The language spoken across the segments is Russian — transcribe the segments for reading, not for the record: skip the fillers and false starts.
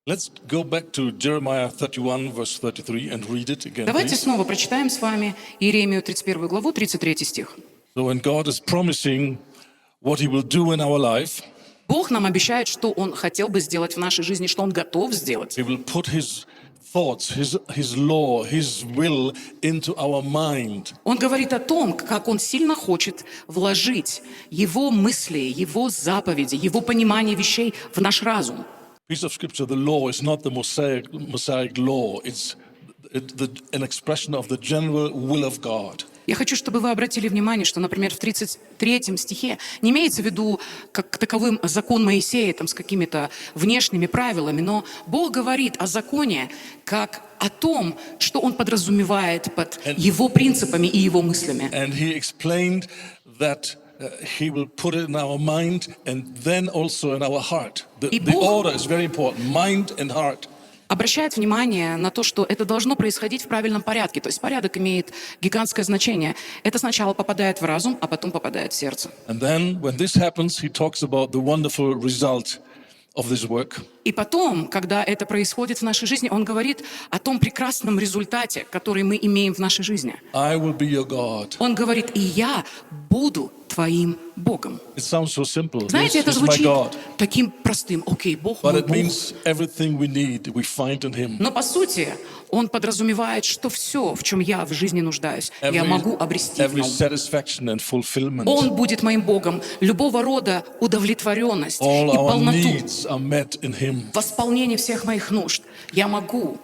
Let's go back to Jeremiah 31, verse 33 and read it again, Давайте please. снова прочитаем с вами Иеремию 31 главу, 33 стих. So when God is promising what he will do in our life, Бог нам обещает, что Он хотел бы сделать в нашей жизни, что Он готов сделать. he will put his thoughts, his law, his will into our mind. Он говорит о том, как Он сильно хочет вложить Его мысли, Его заповеди, Его понимание вещей в наш разум. Piece of scripture, the law is not the Mosaic law. It's an expression of the general will of God. Я хочу, чтобы вы обратили внимание, что, например, в 33 стихе не имеется в виду как таковым закон Моисея там, с какими-то внешними правилами, но Бог говорит о законе как о том, что Он подразумевает под Его принципами и Его мыслями. And he explained that he will put it in our mind and then also in our heart. The order is very important, mind and heart. Обращает внимание на то, что это должно происходить в правильном порядке. То есть порядок имеет гигантское значение. Это сначала попадает в разум, а потом попадает в сердце. And then when this happens, he talks about the wonderful result of this work. И потом, когда это происходит в нашей жизни, он говорит о том прекрасном результате, который мы имеем в нашей жизни. I will be your God. Он говорит: «И я буду твоим Богом». It sounds so simple. Знаете, Yes, это he's my звучит God. таким простым. Окей, Бог But мой it Бог. means everything we need, we find in him. Но по сути, он подразумевает, что все, в чем я в жизни нуждаюсь, я могу обрести в Every нем. satisfaction and fulfillment. Он будет моим Богом. Любого рода удовлетворенность All и our полноту, needs are met in him. восполнение всех моих нужд я могу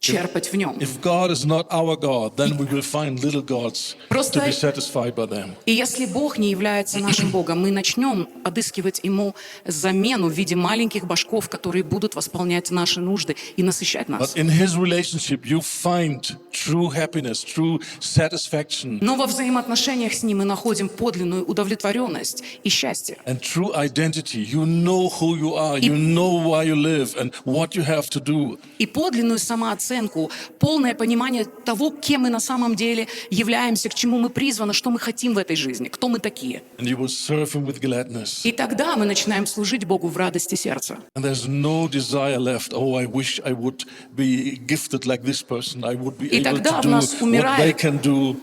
черпать в нем. If God is not our God, then we will find little gods to Просто- be satisfied by them. И если Бог не является нашим Богом, мы начнем подыскивать Ему замену в виде маленьких божков, которые будут восполнять наши нужды и насыщать нас. But in his relationship, you find true happiness, true satisfaction, Но во взаимоотношениях с Ним мы находим подлинную удовлетворенность и счастье. and true identity. You know who you are, you know why you live, and what you have to do. И подлинную самооценку, полное понимание того, кем мы на самом деле являемся, к чему мы призваны, что мы хотим в этой жизни, кто мы такие. And you will serve him with gladness. И тогда мы начинаем служить Богу в радости сердца. And there's no desire left. Oh, I wish I would be gifted like this person. I would be И able тогда to в do нас what they умирает can do.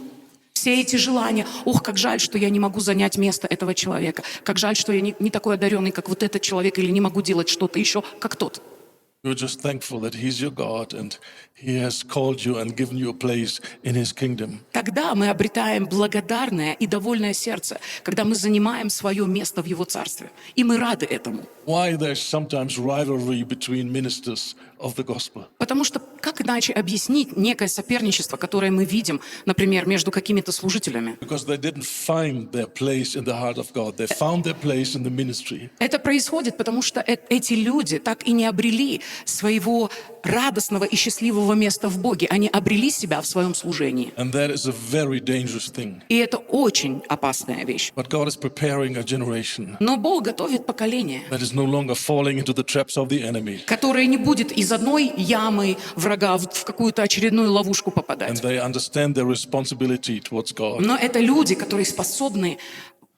все эти желания. Ох, как жаль, что я не могу занять место этого человека. Как жаль, что я не такой одаренный, как вот этот человек, или не могу делать что-то еще, как тот. You're just thankful that he's your God and he has called you and given you a place in his kingdom. Тогда мы обретаем благодарное и довольное сердце, когда мы занимаем свое место в Его Царстве. И мы рады этому. Why there's sometimes rivalry between ministers of the gospel? Потому что как иначе объяснить некое соперничество, которое мы видим, например, между какими-то служителями? Because they didn't find their place in the heart of God. They found their place in the ministry. Это происходит, потому что эти люди так и не обрели своего радостного и счастливого места в Боге. Они обрели себя в своем служении. And that is a very dangerous thing. И это очень опасная вещь. But God is preparing a generation Но Бог готовит поколение, that is no longer falling into the traps of the enemy. которое не будет из одной ямы врага в какую-то очередную ловушку And попадать. they understand their responsibility towards God. Но это люди, которые способны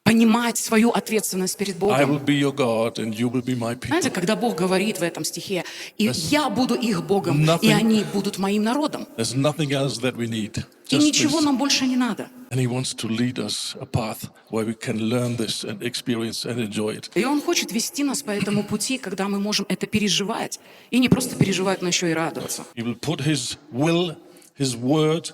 понимать свою ответственность перед I Богом. will be your God and you will be my people. Знаете, когда Бог говорит в этом стихе: «И я буду их Богом, и nothing- они будут моим народом». There's nothing else that we need. И Just ничего this. нам больше не надо. And he wants to lead us a path where we can learn this and experience and enjoy it. И Он хочет вести нас по этому пути, когда мы можем это переживать. И не просто переживать, но еще и радоваться. He will put his will, his word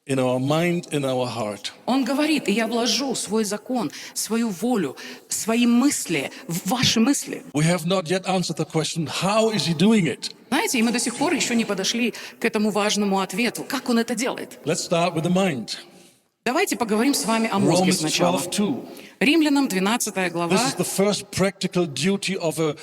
in our mind, in our heart. Он говорит: «И я вложу свой закон, свою волю, свои мысли в ваши мысли». We have not yet answered the question, how is he doing it? Знаете, и мы до сих пор еще не подошли к этому важному ответу. Как Он это делает? Let's start with the mind. Давайте поговорим с вами о мозге Romans сначала. 12:2. Римлянам 12 глава, This is the first practical duty of a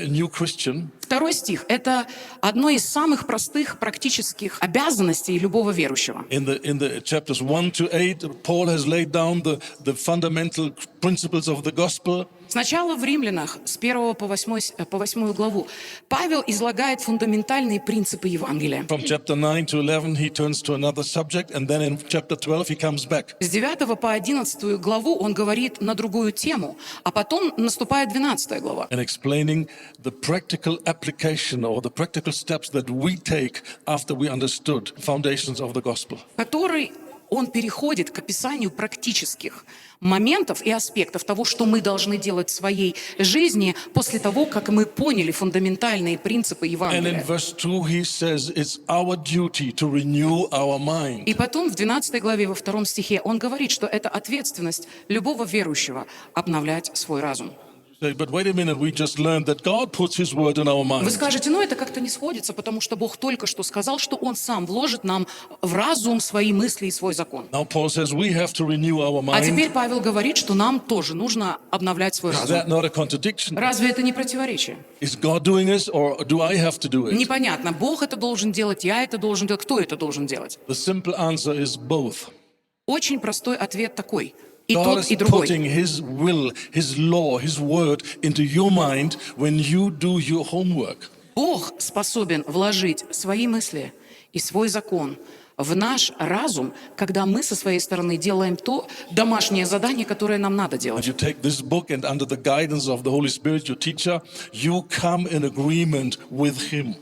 new Christian. 2 стих. Это одно из самых простых практических обязанностей любого верующего. In the chapters 1 to 8, Paul has laid down the fundamental principles of the gospel. Сначала в Римлянах с 1 по 8 главу Павел излагает фундаментальные принципы Евангелия. From chapter 9 to 11, he turns to another subject, and then in chapter 12, he comes back. С 9 по 11 главу он говорит на другую тему, а потом наступает 12 глава. And explaining the practical application or the practical steps that we take after we understood foundations of the gospel. Который он переходит к описанию практических моментов и аспектов того, что мы должны делать в своей жизни после того, как мы поняли фундаментальные принципы And in Евангелия. verse 2, he says it's our duty to renew our mind. И потом в 12 главе, во 2 стихе, он говорит, что это ответственность любого верующего обновлять свой разум. Say, but wait a minute, we just learned that God puts his word in our Вы mind. скажете, ну это как-то не сходится, потому что Бог только что сказал, что Он сам вложит нам в разум свои мысли и свой закон. Now Paul says we have to renew our А mind. теперь Павел говорит, что нам тоже нужно обновлять свой Is разум. that not a contradiction? Разве это не противоречие? Is God doing this or do I have to do it? Непонятно, Бог это должен делать, я это должен делать, кто это должен делать? The simple answer is both. Очень простой ответ такой. И God тот, is и другой. putting his will, his law, his word into your mind when you do your homework. Бог способен вложить свои мысли и свой закон в наш разум, когда мы со своей стороны делаем то домашнее задание, которое нам надо When делать. you take this book and under the guidance of the Holy Spirit, your teacher, you come in agreement with him.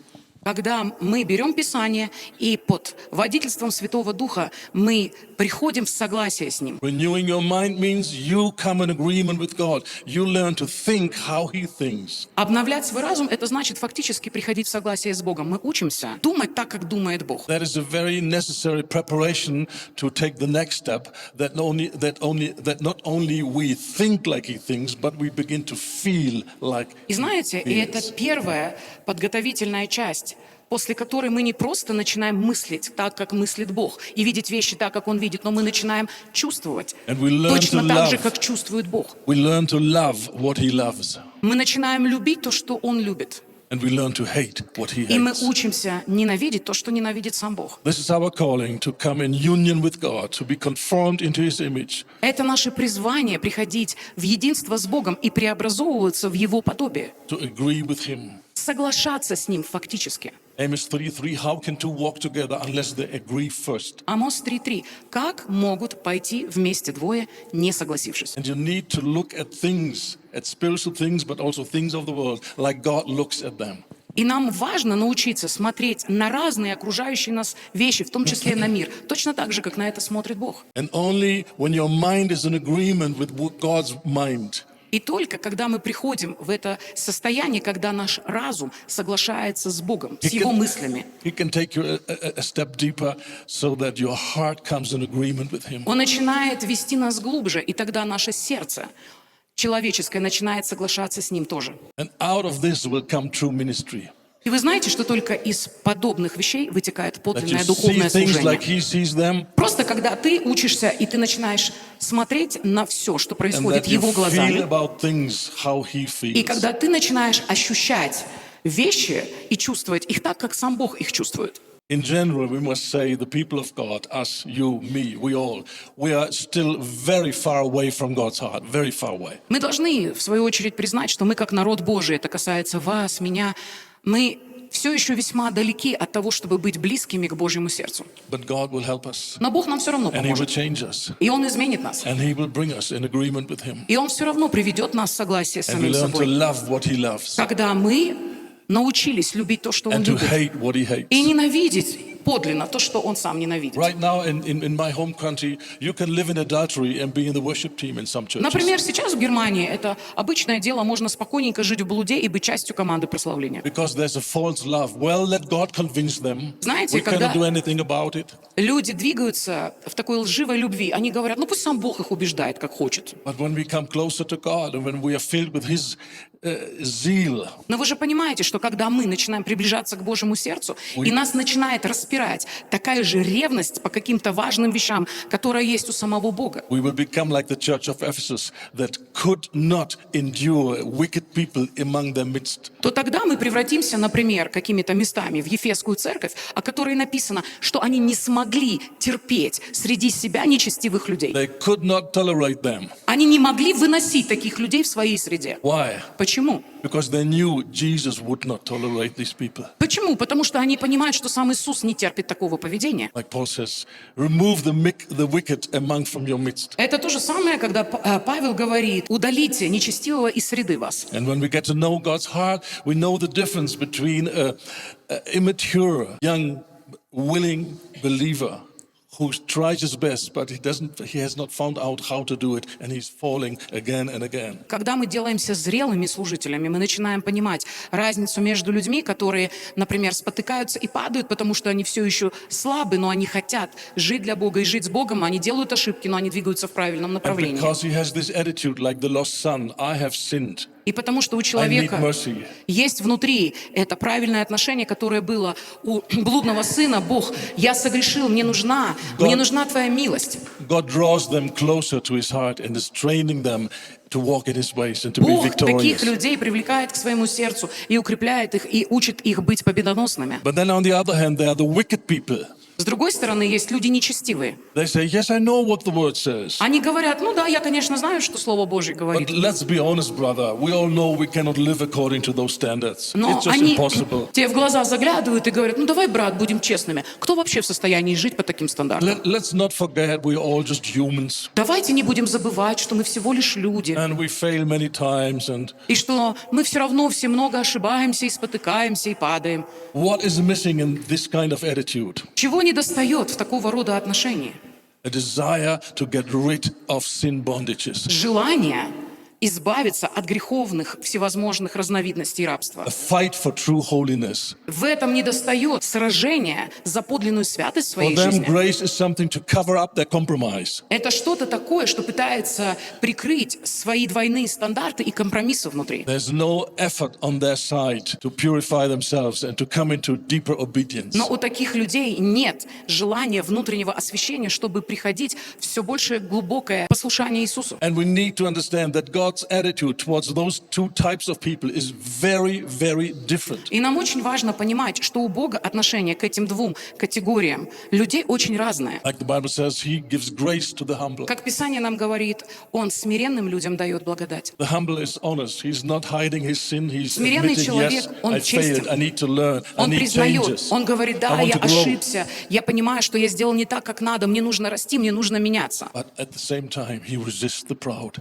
Когда мы берем Писание и под водительством Святого Духа мы приходим в согласие с Ним. Renewing your mind means you come in agreement with God. You learn to think how he thinks. Обновлять свой разум – это значит фактически приходить в согласие с Богом. Мы учимся думать так, как думает Бог. That is a very necessary preparation to take the next step. That not only we think like he thinks, but we begin to feel like. И знаете, и это первая подготовительная часть, после которой мы не просто начинаем мыслить так, как мыслит Бог, и видеть вещи так, как Он видит, но мы начинаем чувствовать And we learn точно to так же, love. как чувствует Бог. We learn to love what he loves, Мы начинаем любить то, что Он любит. and we learn to hate what he И мы hates. учимся ненавидеть то, что ненавидит сам Бог. This is our calling to come in union with God, to be conformed into his image. Это наше призвание приходить в единство с Богом и преобразовываться в Его подобие. To agree with him. Соглашаться с Ним фактически. Amos 3:3, how can two walk together unless they agree first? Амос 3:3. Как могут пойти вместе двое, не согласившись? And you need to look at things, at spiritual things, but also things of the world, like God looks at them. И нам важно научиться смотреть на разные окружающие нас вещи, в том числе на мир, точно так же, как на это смотрит Бог. And only when your mind is in agreement with God's mind, И только когда мы приходим в это состояние, когда наш разум соглашается с Богом, с Его мыслями, he can take you a step deeper so that your heart comes in agreement with him. Он начинает вести нас глубже, и тогда наше сердце человеческое начинает соглашаться с Ним тоже. And out of this will come true ministry. И вы знаете, что только из подобных вещей вытекает That you подлинное see духовное things like служение. he sees them, Просто когда ты учишься, и ты начинаешь смотреть на все, что and происходит that you Его feel глазами, about things how he и feels. когда ты начинаешь ощущать вещи и чувствовать их так, как сам Бог их чувствует. In general, we must say the people of God, us, you, me, we all, we are still very far away from God's heart, very far away. Мы должны, в свою очередь, признать, что мы, как народ Божий, это касается вас, меня, мы все еще весьма далеки от того, чтобы быть близкими к Божьему сердцу. But God will help us, Но Бог нам все равно and he will поможет. change us, И Он изменит нас. and he will bring us in agreement with him. И Он все равно приведет нас в согласие с And we самим learn to собой. love what he loves, Когда мы научились любить то, что Он and to любит, hate what he hates. и ненавидеть подлинно то, что Он сам ненавидит. Right now, in my home country, you can live in adultery and be in the worship team in some churches. Например, сейчас в Германии это обычное дело, можно спокойненько жить в блуде и быть частью команды прославления. Because there's a false love. Well, let God convince them. Знаете, We когда- cannot do anything about it. Люди двигаются в такой лживой любви. Они говорят, ну пусть сам Бог их убеждает, как хочет. But when we come closer to God and when we are filled with His zeal. Но вы же понимаете, что когда мы начинаем приближаться к Божьему сердцу, и нас начинает распирать такая же ревность по каким-то важным вещам, которая есть у самого Бога, We will become like the church of Ephesus that could not endure wicked people among their midst. то тогда мы превратимся, например, какими-то местами в Ефесскую церковь, о которой написано, что они не смогли терпеть среди себя нечестивых людей. They could not tolerate them. Они не могли выносить таких людей в своей среде. Why? Почему? Because they knew Jesus would not tolerate these people. Почему? Потому что они понимают, что сам Иисус не терпит такого поведения. Like Paul says, remove the wicked among from your midst. Это то же самое, когда Павел говорит, удалите нечестивого из среды вас. And when we get to know God's heart, we know the difference between an immature, young, willing believer who tries his best, but he has not found out how to do it, and he's falling again and again. Когда мы делаемся зрелыми служителями, мы начинаем понимать разницу между людьми, которые, например, спотыкаются и падают, потому что они все еще слабы, но они хотят жить для Бога и жить с Богом, они делают ошибки, но они двигаются в правильном And направлении. because he has this attitude like the lost son, I have sinned. И потому что у I need человека mercy. есть внутри это правильное отношение, которое было у блудного сына. Бог, я согрешил, мне нужна твоя милость. God draws them closer to his heart and is training them to walk in his ways and to be Бог таких victorious. людей привлекает к своему сердцу и укрепляет их, и учит их быть победоносными. But then on the other hand, there are the wicked people. С другой стороны, есть люди нечестивые. They say, yes, I know what the word says. Они говорят, ну да, я, конечно, знаю, что Слово Божье But говорит. let's be honest, brother. We all know we cannot live according to those standards. Но It's just они impossible. тебе в глаза заглядывают и говорят, ну давай, брат, будем честными. Кто вообще в состоянии жить по таким стандартам? Let's not forget we're all just humans. Давайте не будем забывать, что мы всего лишь люди. And we fail many times. And И что мы все равно все много ошибаемся и спотыкаемся и падаем. what is missing in this kind of attitude? Чего не достает в такого рода отношении? A desire to get rid of sin bondages. Желание избавиться от греховных всевозможных разновидностей рабства. A fight for true holiness. В этом недостает сражения за подлинную святость в For своей them, жизни. grace is something to cover up their compromise. Это что-то такое, что пытается прикрыть свои двойные стандарты и компромиссы внутри. There's no effort on their side to purify themselves and to come into deeper obedience. Но у таких людей нет желания внутреннего освящения, чтобы приходить в все больше глубокое послушание Иисусу. And we need to understand that God's attitude towards those two types of people is very, very different. И нам очень важно понимать, что у Бога отношение к этим двум категориям людей очень разное. Like the Bible says, He gives grace to the humble. Как Писание нам говорит, Он смиренным людям дает благодать. The humble is honest. He's not hiding his sin. He's Смиренный admitting, человек, yes, он I честен. failed. I need to learn. I Он need признает, changes. он говорит, да, I want я to grow. ошибся, я понимаю, что я сделал не так, как надо, мне нужно расти, мне нужно меняться. But at the same time, He resists the proud.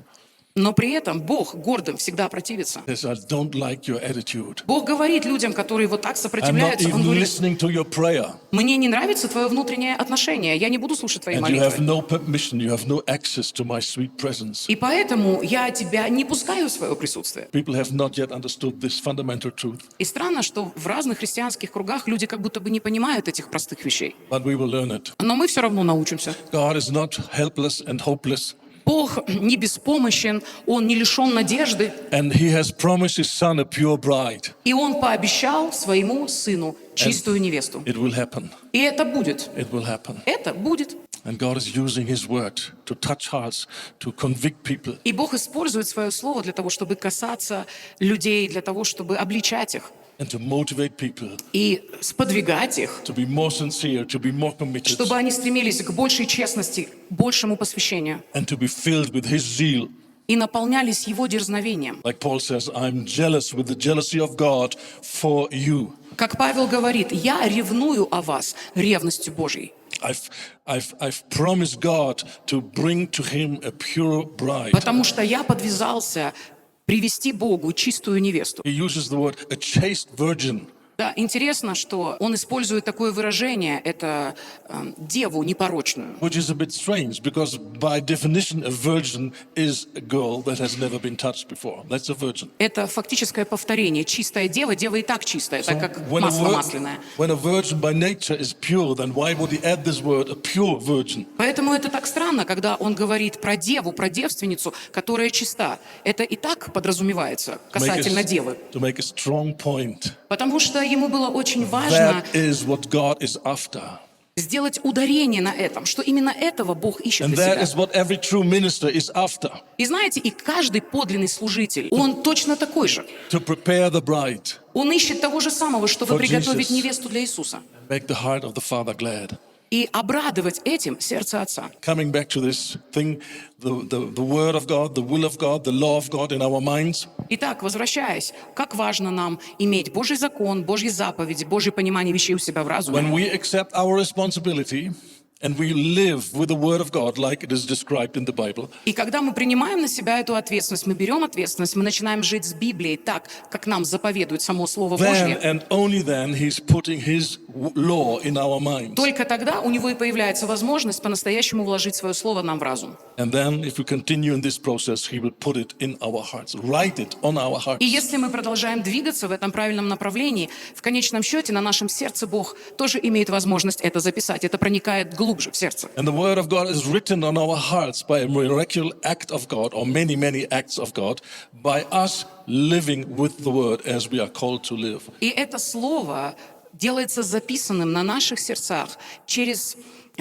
Но при этом Бог гордым всегда противится. He says, I don't like your attitude. Бог говорит людям, которые вот так I'm not сопротивляются, Он even говорит, listening to your prayer. мне не нравится твое внутреннее отношение, я не буду слушать твои And you have молитвы. no permission. You have no access to my sweet presence. И поэтому я тебя не пускаю в свое присутствие. People have not yet understood this fundamental truth. И странно, что в разных христианских кругах люди как будто бы не понимают этих простых вещей. But we will learn it. Но мы все равно научимся. God is not helpless and hopeless. Бог не беспомощен, Он не лишен надежды, And He has promised His Son a pure bride. и Он пообещал своему сыну чистую невесту. It will happen. И это будет. It will happen. Это будет. And God is using His word to touch hearts, to convict people. И Бог использует свое слово для того, чтобы касаться людей, для того, чтобы обличать их And to motivate people и сподвигать их, to be more sincere, to be more committed, чтобы они стремились к большей честности, к большему посвящению and to be filled with His zeal. и наполнялись Его дерзновением. Like Paul says, I'm jealous with the jealousy of God for you. Как Павел говорит, я ревную о вас ревностью Божьей. I've promised God to bring to Him a pure bride. Потому что я подвязался привести Богу чистую невесту. He uses the word a chaste virgin. Да, интересно, что он использует такое выражение, это деву непорочную. which is a bit strange because by definition a virgin is a girl that has never been touched before. That's a virgin. Это фактическое повторение. Чистая дева, дева и так чистая, так как When масло масляное. when a virgin by nature is pure, then why would he add this word, a pure virgin? Поэтому это так странно, когда он говорит про деву, про девственницу, которая чиста. Это и так подразумевается касательно девы. To make a strong point. Потому что ему было очень важно That is what God is after. сделать ударение на этом, что именно этого Бог ищет And для that себя. is what every true minister is after. И знаете, и каждый подлинный служитель, он точно такой же. To prepare the bride, Он ищет того же самого, чтобы For приготовить Jesus. невесту для Иисуса. make the heart of the Father glad. И обрадовать этим сердце Отца. Coming back to this thing, the word of God, the will of God, the law of God in our minds. Итак, возвращаясь, как важно нам иметь Божий закон, Божьи заповеди, Божье понимание вещей у себя в разуме. When we accept our responsibility and we live with the word of God like it is described in the Bible, И когда мы принимаем на себя эту ответственность, мы берем ответственность, мы начинаем жить с Библией так, как нам заповедует само Слово then Божье, and only then he's putting his law in our minds. только тогда у него и появляется возможность по-настоящему вложить свое Слово нам в разум. And then if we continue in this process, he will put it in our hearts, write it on our hearts. И если мы продолжаем двигаться в этом правильном направлении, в конечном счете на нашем сердце Бог тоже имеет возможность это записать. Это проникает глубже в сердце. And the word of God is written on our hearts by a miraculous act of God, or many, many acts of God, by us living with the word as we are called to live. И это Слово делается записанным на наших сердцах через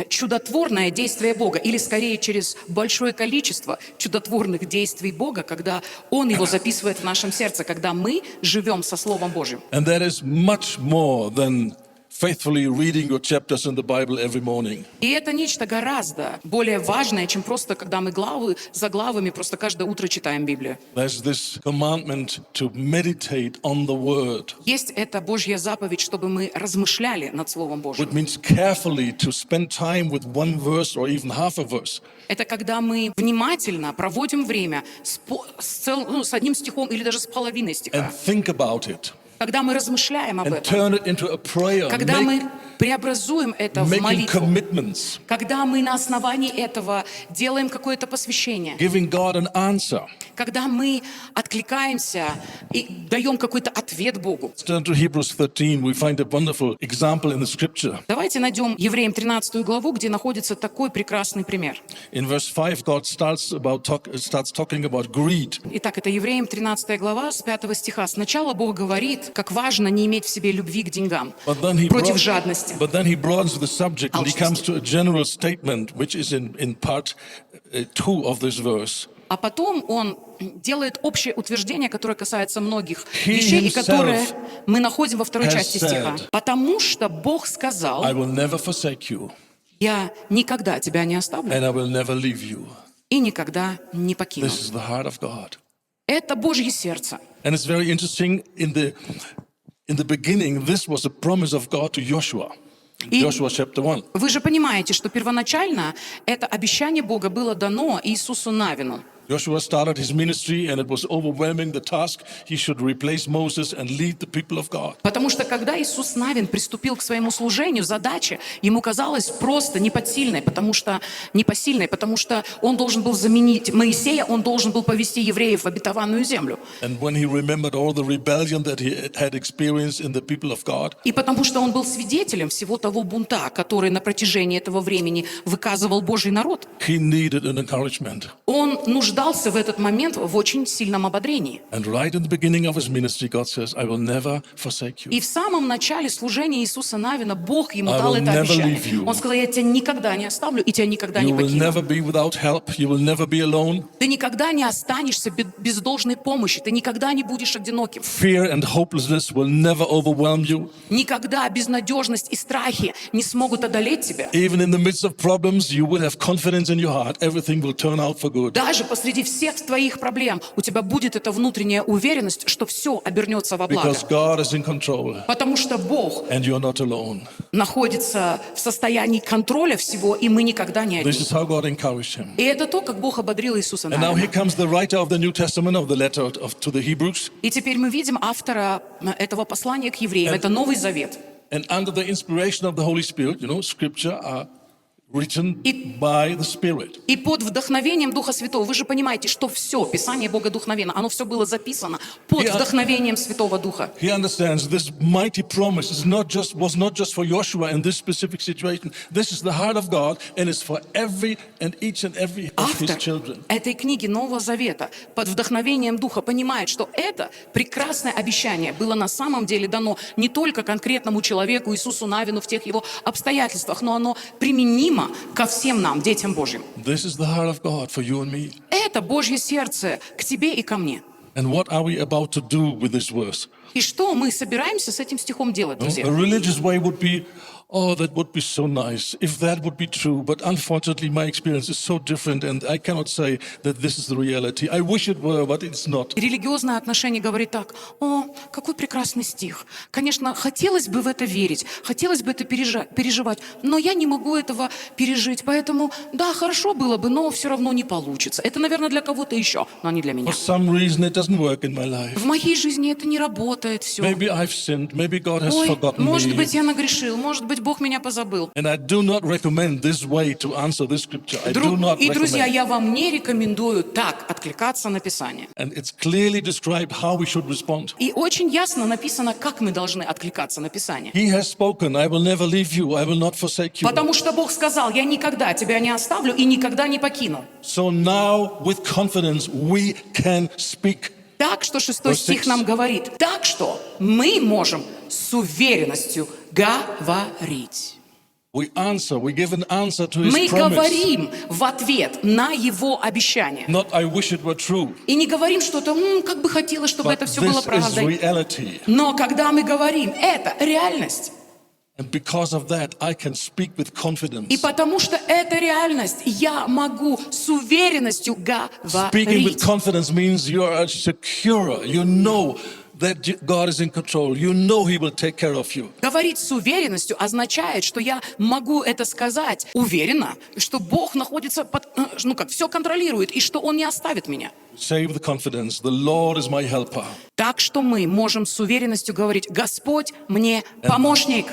чудотворное действие Бога, или скорее через большое количество чудотворных действий Бога, когда Он его записывает в нашем сердце, когда мы живем со Словом Божьим. And that is much more than faithfully reading your chapters in the Bible every morning. И это нечто гораздо более важное, чем просто, когда мы главы за главами просто каждое утро читаем Библию. There's this commandment to meditate on the word, Есть эта Божья заповедь, чтобы мы размышляли над Словом Божьим. which means carefully to spend time with one verse or even half a verse. Это когда мы внимательно проводим время с одним стихом или даже с половиной And стиха. think about it Когда мы размышляем об and этом. turn it into a prayer, Когда мы преобразуем это в making молитву. commitments, Когда мы на основании этого делаем какое-то посвящение. giving God an answer. Когда мы откликаемся и даем какой-то ответ Богу. Let's turn to Hebrews 13. We find a wonderful example in the scripture. Давайте найдем Евреям 13 главу, где находится такой прекрасный пример. In verse 5, God starts talking about greed. Итак, это Евреям 13 глава с 5 стиха. Сначала Бог говорит, как важно не иметь в себе любви к деньгам, против жадности. But then he broadens the subject and he comes to a general statement, which is in part 2 of this verse. А потом он делает общее утверждение, которое касается многих He вещей, и himself которое мы находим во второй has части стиха. said, Потому что Бог сказал: I will never forsake you, «Я никогда тебя не оставлю and I will never leave you. и никогда не покину». This is the heart of God. Это Божье сердце. And it's very interesting, in the beginning, this was a promise of God to Joshua. И- Joshua chapter 1. Вы же понимаете, что первоначально это обещание Бога было дано Иисусу Навину. Joshua started his ministry, and it was overwhelming the task. He should replace Moses and lead the people of God. Потому что когда Иисус Навин приступил к своему служению, задача ему казалась просто непосильной, потому что он должен был заменить Моисея, он должен был повести евреев в обетованную землю. And when he remembered all the rebellion that he had experienced in the people of God, И потому что он был свидетелем всего того бунта, который на протяжении этого времени выказывал Божий народ, he needed an encouragement. он нуждался в этот момент в очень сильном ободрении. And right in the beginning of his ministry, God says, I will never forsake you. И в самом начале служения Иисуса Навина Бог ему I дал will это never обещание. leave you. Он сказал: «Я тебя никогда не оставлю и тебя никогда не You will покину». never be without help. You will never be alone. Ты никогда не останешься без должной помощи, ты никогда не будешь одиноким. Fear and hopelessness will never overwhelm you. Никогда безнадежность и страхи не смогут одолеть тебя. Even in the midst of problems, you will have confidence in your heart. Everything will turn out for good. Даже посреди посреди всех твоих проблем у тебя будет эта внутренняя уверенность, что все обернется во благо. Because God is in control Потому что Бог and you're not alone. находится в состоянии контроля всего, и мы никогда не одни. This is how God encouraged him. И это то, как Бог ободрил Иисуса And now Навина. here comes the writer of the New Testament, of the letter to the Hebrews. И теперь мы видим автора этого послания к евреям. Это Новый Завет. And under the inspiration of the Holy Spirit, scripture are written It- by the Spirit. И под вдохновением Духа Святого, вы же понимаете, что все, Писание Бога Духновенно, оно все было записано под Yeah. вдохновением Святого Духа. He understands this mighty promise was not just for Joshua in this specific situation. This is the heart of God, and it's for every and each and every of His Автор children. этой книги Нового Завета под вдохновением Духа понимает, что это прекрасное обещание было на самом деле дано не только конкретному человеку, Иисусу Навину в тех его обстоятельствах, но оно применимо ко всем нам, детям Божьим. This is the heart of God for you and me. Это Божье сердце к тебе и ко мне. And what are we about to do with this verse? И что мы собираемся с этим стихом делать, A друзья? religious way would be, oh, that would be so nice if that would be true. But unfortunately, my experience is so different, and I cannot say that this is the reality. I wish it were, but it's not. Религиозное отношение говорит так: о, какой прекрасный стих. Конечно, хотелось бы в это верить, хотелось бы это переживать, но я не могу этого пережить, поэтому, да, хорошо было бы, но все равно не получится. Это, наверное, для кого-то еще, но не для меня. For some reason, it doesn't work in my life. В моей жизни это не работает все. Maybe I've sinned. Maybe God has Ой, forgotten может me. быть, я нагрешил, может быть, Бог меня позабыл. And I do not recommend this way to answer this scripture. I do not И, друзья, recommend. я вам не рекомендую так откликаться на Писание. And it's clearly described how we should respond. И очень ясно написано, как мы должны откликаться на Писание. He has spoken, I will never leave you, I will not forsake you. Потому что Бог сказал: я никогда тебя не оставлю и никогда не покину. So now, with confidence, we can speak. Так что 6 стих 6. нам говорит: так что мы можем с уверенностью говорить. We give an answer to His Мы promise. говорим в ответ на Его обещание. Not, I wish it were true, И не говорим что-то, как бы хотелось, чтобы but это все было this is правдой. reality. Но когда мы говорим, это реальность. And because of that, I can speak with confidence. И потому что это реальность, я могу с уверенностью Speaking with говорить. confidence means you are secure. You know that God is in control. You know He will take care of you. Говорить с уверенностью означает, что я могу это сказать уверенно, что Бог находится все контролирует, и что Он не оставит меня. Say with confidence, the Lord is my helper. Так что мы можем с уверенностью говорить: Господь мне помощник,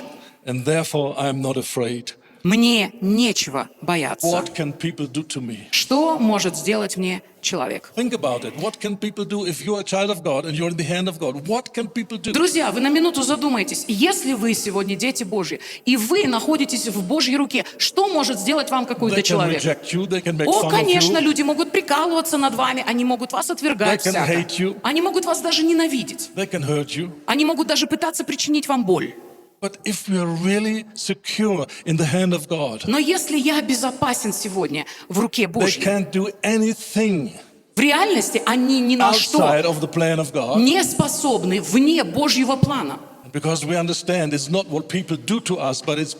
And therefore I am not afraid. мне нечего бояться. What can people do to me? Что может сделать мне человек? Think about it. What can people do if you're a child of God and you're in the hand of God? What can people do? Друзья, вы на минуту задумайтесь. Если вы сегодня дети Божьи, и вы находитесь в Божьей руке, что может сделать вам какой-то They can человек? reject you. They can make О, fun of конечно, you. люди могут прикалываться над вами, они могут вас отвергать They can всяко. hate you. Они могут вас даже ненавидеть. They can hurt you. Они могут даже пытаться причинить вам боль. But if we are really secure in the hand of God, Но если я безопасен сегодня в руке they Божьей, can't do anything в реальности они ни на что outside of the plan of God. не способны вне Божьего плана. Because we understand it's not what people do to us, but it's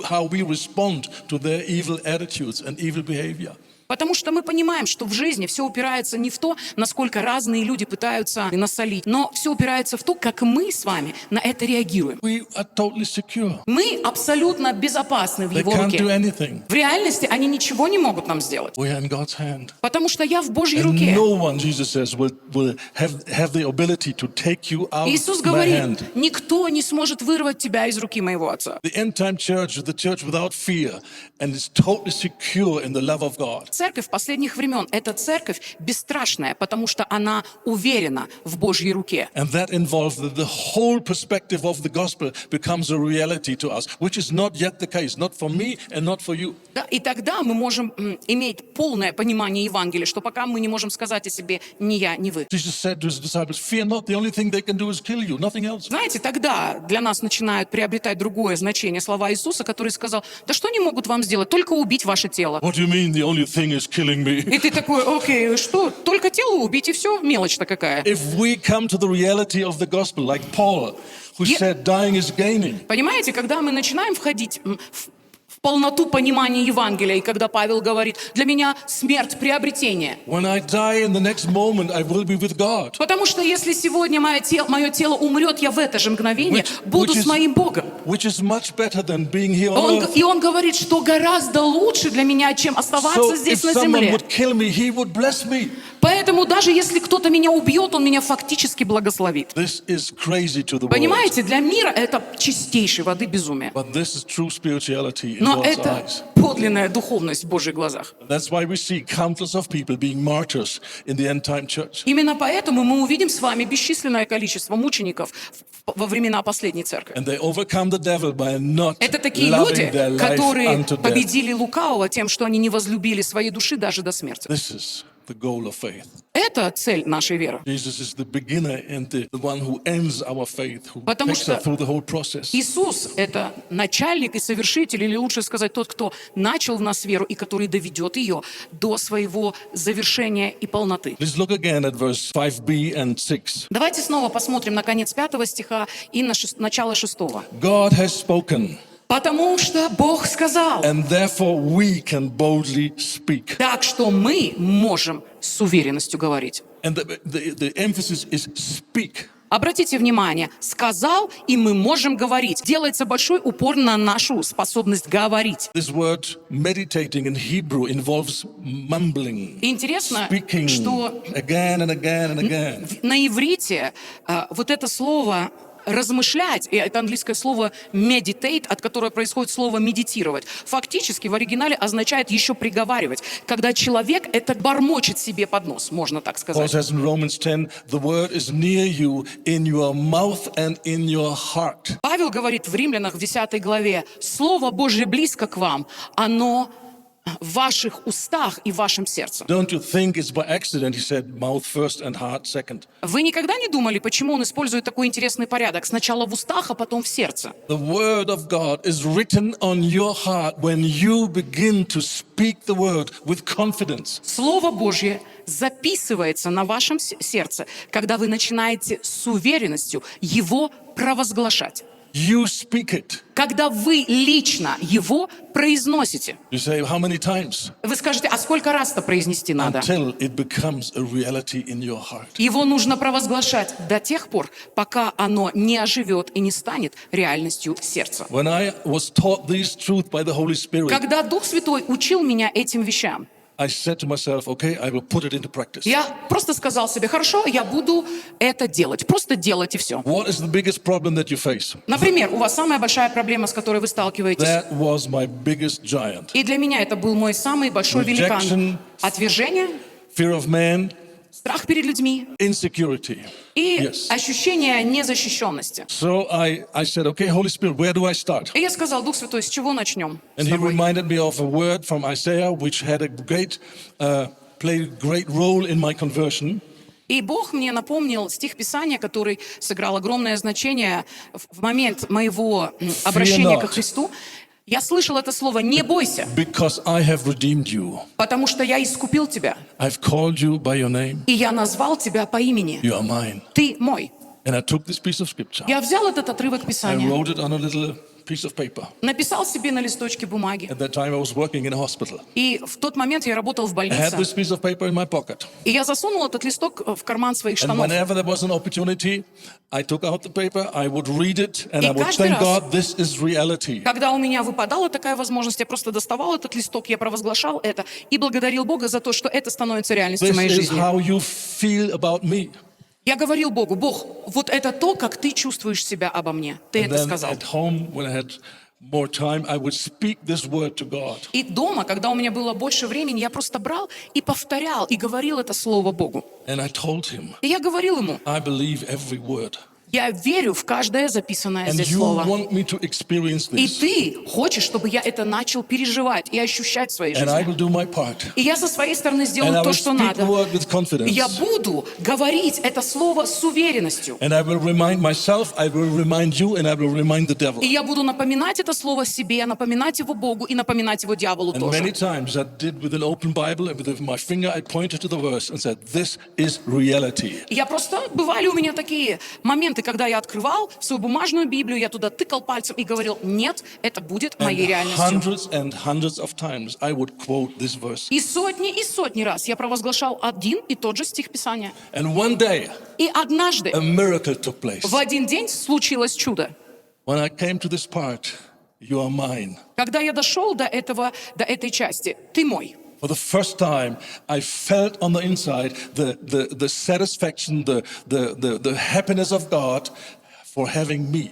how we respond to their evil attitudes and evil behavior. Потому что мы понимаем, что в жизни все упирается не в то, насколько разные люди пытаются насолить, но все упирается в то, как мы с вами на это реагируем. We are totally secure. Мы абсолютно безопасны в They Его can't do руке. anything. В реальности они ничего не могут нам сделать, We are in God's hand. потому что я в Божьей And руке. no one, Jesus says, will have the ability to take you out Иисус of my говорит: hand. никто не сможет вырвать тебя из руки моего Отца. The end-time church is the church without fear and is totally secure in the love of God. Церковь последних времен — это церковь бесстрашная, потому что она уверена в Божьей руке. And that involves that the whole perspective of the gospel becomes a reality to us, which is not yet the case, not for me and not for you. Да, и тогда мы можем иметь полное понимание Евангелия, что пока мы не можем сказать о себе ни я, ни вы. Jesus said to his disciples, fear not, the only thing they can do is kill you, nothing else. Знаете, тогда для нас начинают приобретать другое значение слова Иисуса, который сказал: да что они могут вам сделать? Только убить ваше тело. What do you mean the only thing is killing me? И ты такой: окей, что? Только тело убить, и все? Мелочь-то какая. If we come to the reality of the gospel, like Paul, who Yeah. said dying is gaining, Понимаете, когда мы начинаем входить в в полноту понимания Евангелия. И когда Павел говорит, для меня смерть — приобретение. When I die, in the next moment, I will be with God. Потому что если сегодня мое тело умрет, я в это же мгновение буду с моим Богом. Which is much better than being here on earth. И он говорит, что гораздо лучше для меня, чем So оставаться if здесь на someone земле. would kill me, he would bless me. Поэтому даже если кто-то меня убьет, он меня фактически благословит. This is crazy to the world. Понимаете, для мира это чистейшей воды безумие. But this is true spirituality in Но God's это eyes. подлинная духовность в Божьих глазах. That's why we see countless of people being martyrs in the end time church. Именно поэтому мы увидим с вами бесчисленное количество мучеников во времена последней церкви. And they overcome the devil by not Это такие loving люди, their life которые unto death. победили лукавого тем, что они не возлюбили своей души даже до смерти. This is the goal of faith. Это цель нашей веры. Jesus is the beginner and the one who ends our faith, who Потому takes что us through the whole process. Иисус — это начальник и совершитель, или лучше сказать, тот, кто начал в нас веру и который доведет ее до своего завершения и полноты. Let's look again at verse 5b and 6. Давайте снова посмотрим на конец 5 стиха и на начало 6. God has spoken, Потому что Бог сказал, and therefore we can boldly speak. так что мы можем с уверенностью говорить. And the emphasis is speak. Обратите внимание, сказал, и мы можем говорить. Делается большой упор на нашу способность говорить. This word meditating in Hebrew involves mumbling, И интересно, speaking что again and again and again. на иврите вот это слово размышлять, и это английское слово meditate, от которого происходит слово медитировать, фактически в оригинале означает еще приговаривать, когда человек это бормочет себе под нос, можно так Paul сказать. says in Romans 10, the word is near you in your mouth and in your heart. Павел говорит в Римлянах в 10 главе, Слово Божье близко к вам, оно в ваших устах и в вашем сердце. Don't you think it's by accident he said mouth first and heart second? Вы никогда не думали, почему он использует такой интересный порядок? Сначала в устах, а потом в сердце. The word of God is written on your heart when you begin to speak the word with confidence. Слово Божье записывается на вашем сердце, когда вы начинаете с уверенностью его провозглашать. You speak it. Когда вы лично его произносите. You say, how many times? Вы скажете, а сколько раз-то произнести надо? Until it becomes a reality in your heart. Его нужно провозглашать до тех пор, пока оно не оживет и не станет реальностью сердца. When I was taught this truth by the Holy Spirit, Когда Дух Святой учил меня этим вещам, I said to myself, okay, I will put it into practice. я просто сказал себе, хорошо, я буду это делать. Просто делать и все. What is the biggest problem that you face? Например, у вас самая большая проблема, с которой вы сталкиваетесь. That was my biggest giant. И для меня это был мой самый большой великан. Rejection. Отвержение, Fear of man, страх перед людьми insecurity. и Yes. ощущение незащищенности. So I said, okay, Holy Spirit, where do I start? И я сказал, Дух Святой, с чего начнем? And с he тобой?» reminded me of a word from Isaiah, which had a played a great role in my conversion. И Бог мне напомнил стих Писания, который сыграл огромное значение в момент моего обращения ко not. Христу. Я слышал это слово «не бойся», Because I have redeemed you. потому что я искупил тебя, I've called you by your name. и я назвал тебя по имени. You are mine. Ты мой. And I took this piece of scripture. Я взял этот отрывок I Писания, wrote it on a little piece of paper. написал себе на листочке бумаги. At that time, I was working in a hospital. И в тот момент я работал в I had больнице, this piece of paper in my pocket. и я засунул этот листок в карман своих And штанов. whenever there was an opportunity, I took out the paper, I would read it, and И I would каждый thank раз, God this is reality. Когда у меня выпадала такая возможность, я просто доставал этот листок, я провозглашал это и благодарил Бога за то, что это становится реальностью This моей is жизни. how you feel about me. Я говорил Богу, Бог, вот это то, как ты чувствуешь себя обо мне. Ты And это then сказал. at home, when I had more time, I would speak this word to God. И дома, когда у меня было больше времени, я просто брал и повторял, и говорил это слово Богу. And I told him, И я говорил ему, I believe every word. я верю в каждое записанное And здесь you слово. want me to experience И this. ты хочешь, чтобы я это начал переживать и ощущать в своей And I жизни. will do my part. И я со своей стороны And I сделаю то, will что speak надо. the word with confidence. Я буду говорить это слово с уверенностью. And I will remind myself, I will remind you, and I will remind the devil. И я буду напоминать это слово себе, напоминать его Богу и напоминать его дьяволу And тоже. many times I did with an open Bible, and with my finger I pointed to the verse and said, this is reality. Я просто, бывали у меня такие моменты, когда я открывал свою бумажную Библию, я туда тыкал пальцем и говорил: нет, это будет моей реальностью. And hundreds of times I would quote this verse. И сотни раз я провозглашал один и тот же стих Писания. And one day, И однажды, a miracle took place. в один день случилось чудо. When I came to this part, you are mine. Когда я дошел до этой части, ты мой. For the first time, I felt on the inside the satisfaction, the happiness of God for having me.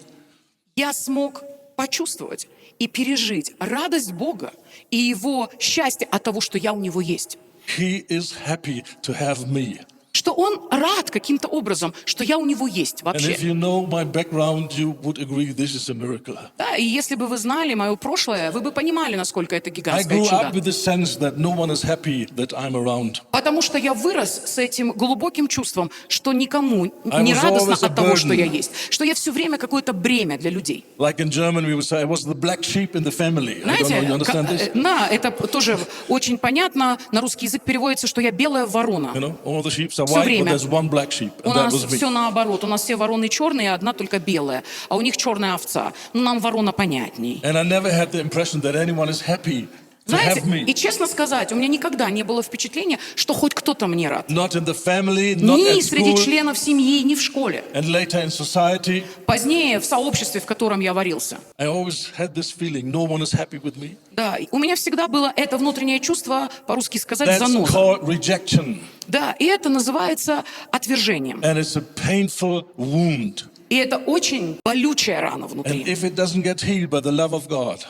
Я смог почувствовать и пережить радость Бога и Его счастье от того, что я у Него есть. He is happy to have me. Что Он рад каким-то образом, что я у Него есть And вообще. if you know my background, you would agree this is a miracle. Да, и если бы вы знали мое прошлое, вы бы понимали, насколько это I гигантское grew чудо. up with the sense that no one is happy that I'm around. Потому что я вырос с этим глубоким чувством, что никому не was радостно always a от того, что я burden. есть. Что я все время какое-то бремя для людей. Like in German, we would say I was the black sheep in the family. I don't know, you Знаете, understand this? да, это тоже очень понятно. На русский язык переводится, что я белая ворона. You know, all the sheep are Всё white, but время. there's one black sheep, У and that нас was me. все наоборот. У нас все вороны черные, а одна только белая. А у них черная овца. Ну, нам ворона понятней. And I never had the impression that anyone is happy to Знаете, have me. и честно сказать, у меня никогда не было впечатления, что хоть кто-то мне рад. Not in the family, not Ни at среди school, членов семьи, ни в школе. and later in society. Позднее в сообществе, в котором я варился. I always had this feeling, no one is happy with me. Да, и у меня всегда было это внутреннее чувство, по-русски сказать, That's заноза. called rejection, Да, и это называется отвержением. and it's a painful wound. И это очень болючая рана And внутри. if it doesn't get healed by the love of God,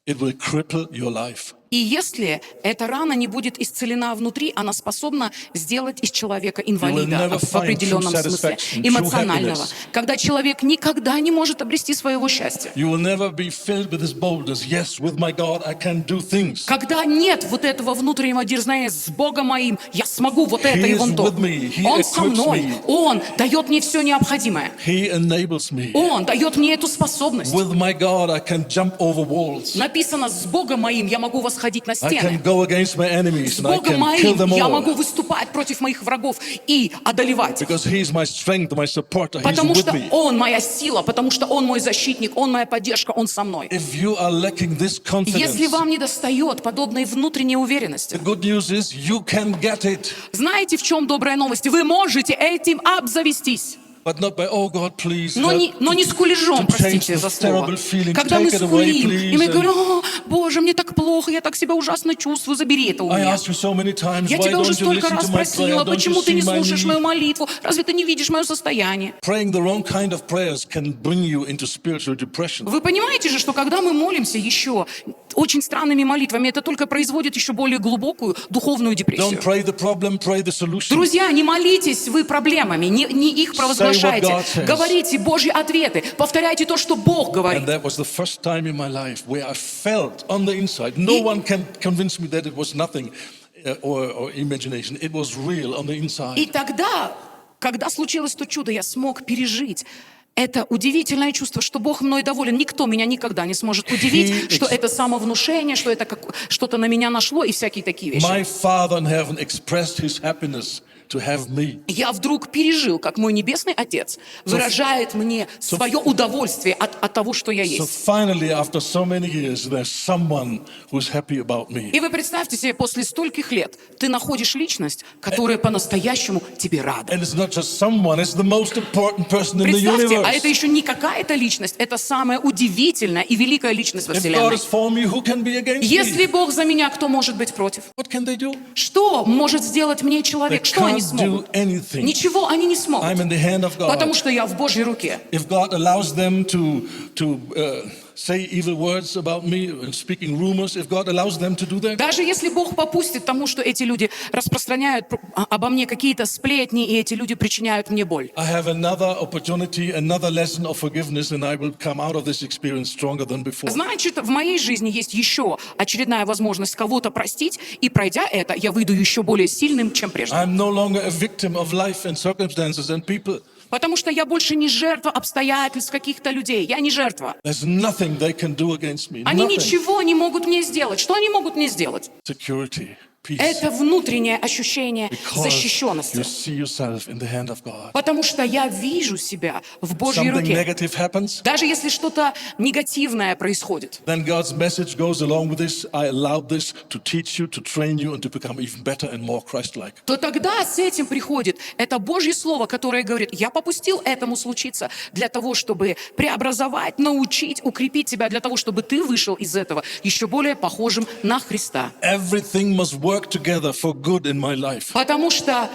it will cripple your life. И если эта рана не будет исцелена внутри, она способна сделать из человека инвалида never в определенном find true смысле, satisfaction, true эмоционального. happiness. Когда человек никогда не может обрести своего счастья. You will never be filled with this boldness. Yes, with my God, I can do things. Когда нет вот этого внутреннего дерзновения с Богом моим, я смогу вот это He и is вон то. with me. He Он со equips мной, me. Он дает мне все необходимое. He enables me. Он дает мне эту способность. With my God, I can jump over walls. Написано, с Богом моим я могу восходить на I can стены. go against my enemies С and I Богом can kill моим them я могу all. выступать против моих врагов и одолевать их. Because He is my strength, my supporter. He's Потому with что me. Он моя сила, потому что Он мой защитник, Он моя поддержка, Он со мной. If you are lacking this Если confidence, вам не достает подобной внутренней уверенности, the good news is you can get it. знаете, в чем добрая новость? Вы можете этим обзавестись. But not by, oh God, please. Но не скулежом, to change простите за this слово. terrible feeling. Когда мы Take it away, скулим, please, и мы and- говорим: о, Боже, мне так плохо, я так себя ужасно чувствую, забери это у I меня. asked you so many times, Я why тебя уже don't you столько listen раз to my prayer? просила, Don't you почему ты see не my слушаешь need? мою молитву? Разве ты не видишь мое состояние? Praying the wrong kind of prayers can bring you into spiritual depression. Вы понимаете же, что когда мы молимся еще очень странными молитвами, это только производит еще более глубокую духовную депрессию. Don't pray the problem, pray the solution. Друзья, не молитесь вы проблемами, не их провозглашайте. God says. Говорите Божьи ответы, повторяйте то, что Бог говорит. And that was the first time in my life where I felt on the inside. No one can convince me that it was nothing or imagination. It was real on the И inside. тогда, когда случилось то чудо, я смог пережить это удивительное чувство, что Бог мной доволен. Никто меня никогда не сможет удивить, что это самовнушение, что это что-то на меня нашло и всякие такие вещи. My Father in heaven expressed His happiness to have me. Я вдруг пережил, как мой Небесный Отец выражает мне свое удовольствие от того, что я So есть. finally, after so many years, there's someone who's happy about me. И вы представьте себе, после стольких лет ты находишь личность, которая по-настоящему тебе рада. And it's not just someone, it's the most important person in the Представьте, а universe. это еще не какая-то личность, это самая удивительная и великая личность во If God Вселенной. is for me, who can be against Если me? Бог за меня, кто может быть против? What can they do? Что может сделать мне They человек? Что они can't do смогут? anything. Ничего они не I'm смогут, in the hand of потому God. что я в Божьей руке. If God allows them to say evil words about me and speaking rumors, if God allows them to do that, Даже если Бог попустит тому, что эти люди распространяют обо мне какие-то сплетни, и эти люди причиняют мне боль. I have another opportunity, another lesson of forgiveness, and I will come out of this experience stronger than before. Значит, в моей жизни есть еще очередная возможность кого-то простить, и пройдя это, я выйду еще более сильным, чем прежде. I'm no longer a victim of life and circumstances and people. Потому что я больше не жертва обстоятельств каких-то людей. Я не жертва. There's nothing they can do against me. Они Nothing. ничего не могут мне сделать. Что они могут мне сделать? Security, peace. Это внутреннее ощущение Because защищенности. you see yourself in the hand of God. Потому что я вижу себя в Божьей Something руке. negative happens, Даже если что-то негативное происходит, then God's message goes along with this. I allowed this to teach you, to train you, and to become even better and more Christ-like. то тогда с этим приходит это Божье Слово, которое говорит, я попустил этому случиться для того, чтобы преобразовать, научить, укрепить тебя, для того, чтобы ты вышел из этого еще более похожим на Христа. Everything must work together for good in my life. Потому что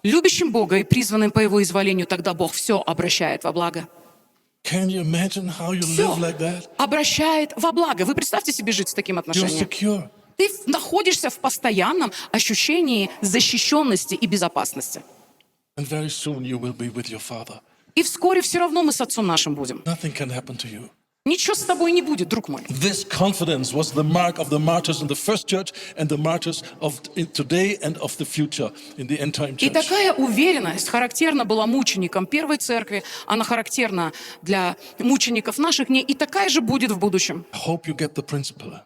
любящим Бога и призванным по Его изволению тогда Бог все обращает во благо. Can you imagine how you Все live like that? обращает во благо. Вы представьте себе жить с таким You're отношением. secure. Ты находишься в постоянном ощущении защищенности и безопасности. And very soon you will be with your Father. И вскоре все равно мы с Отцом нашим будем. Nothing can happen to you. Ничего с тобой не будет, друг мой. This confidence was the mark of the martyrs in the first church and the martyrs of today and of the future in the end time И church. такая уверенность характерна была мученикам первой церкви, она характерна для мучеников наших дней, и такая же будет в будущем. I hope you get the principle.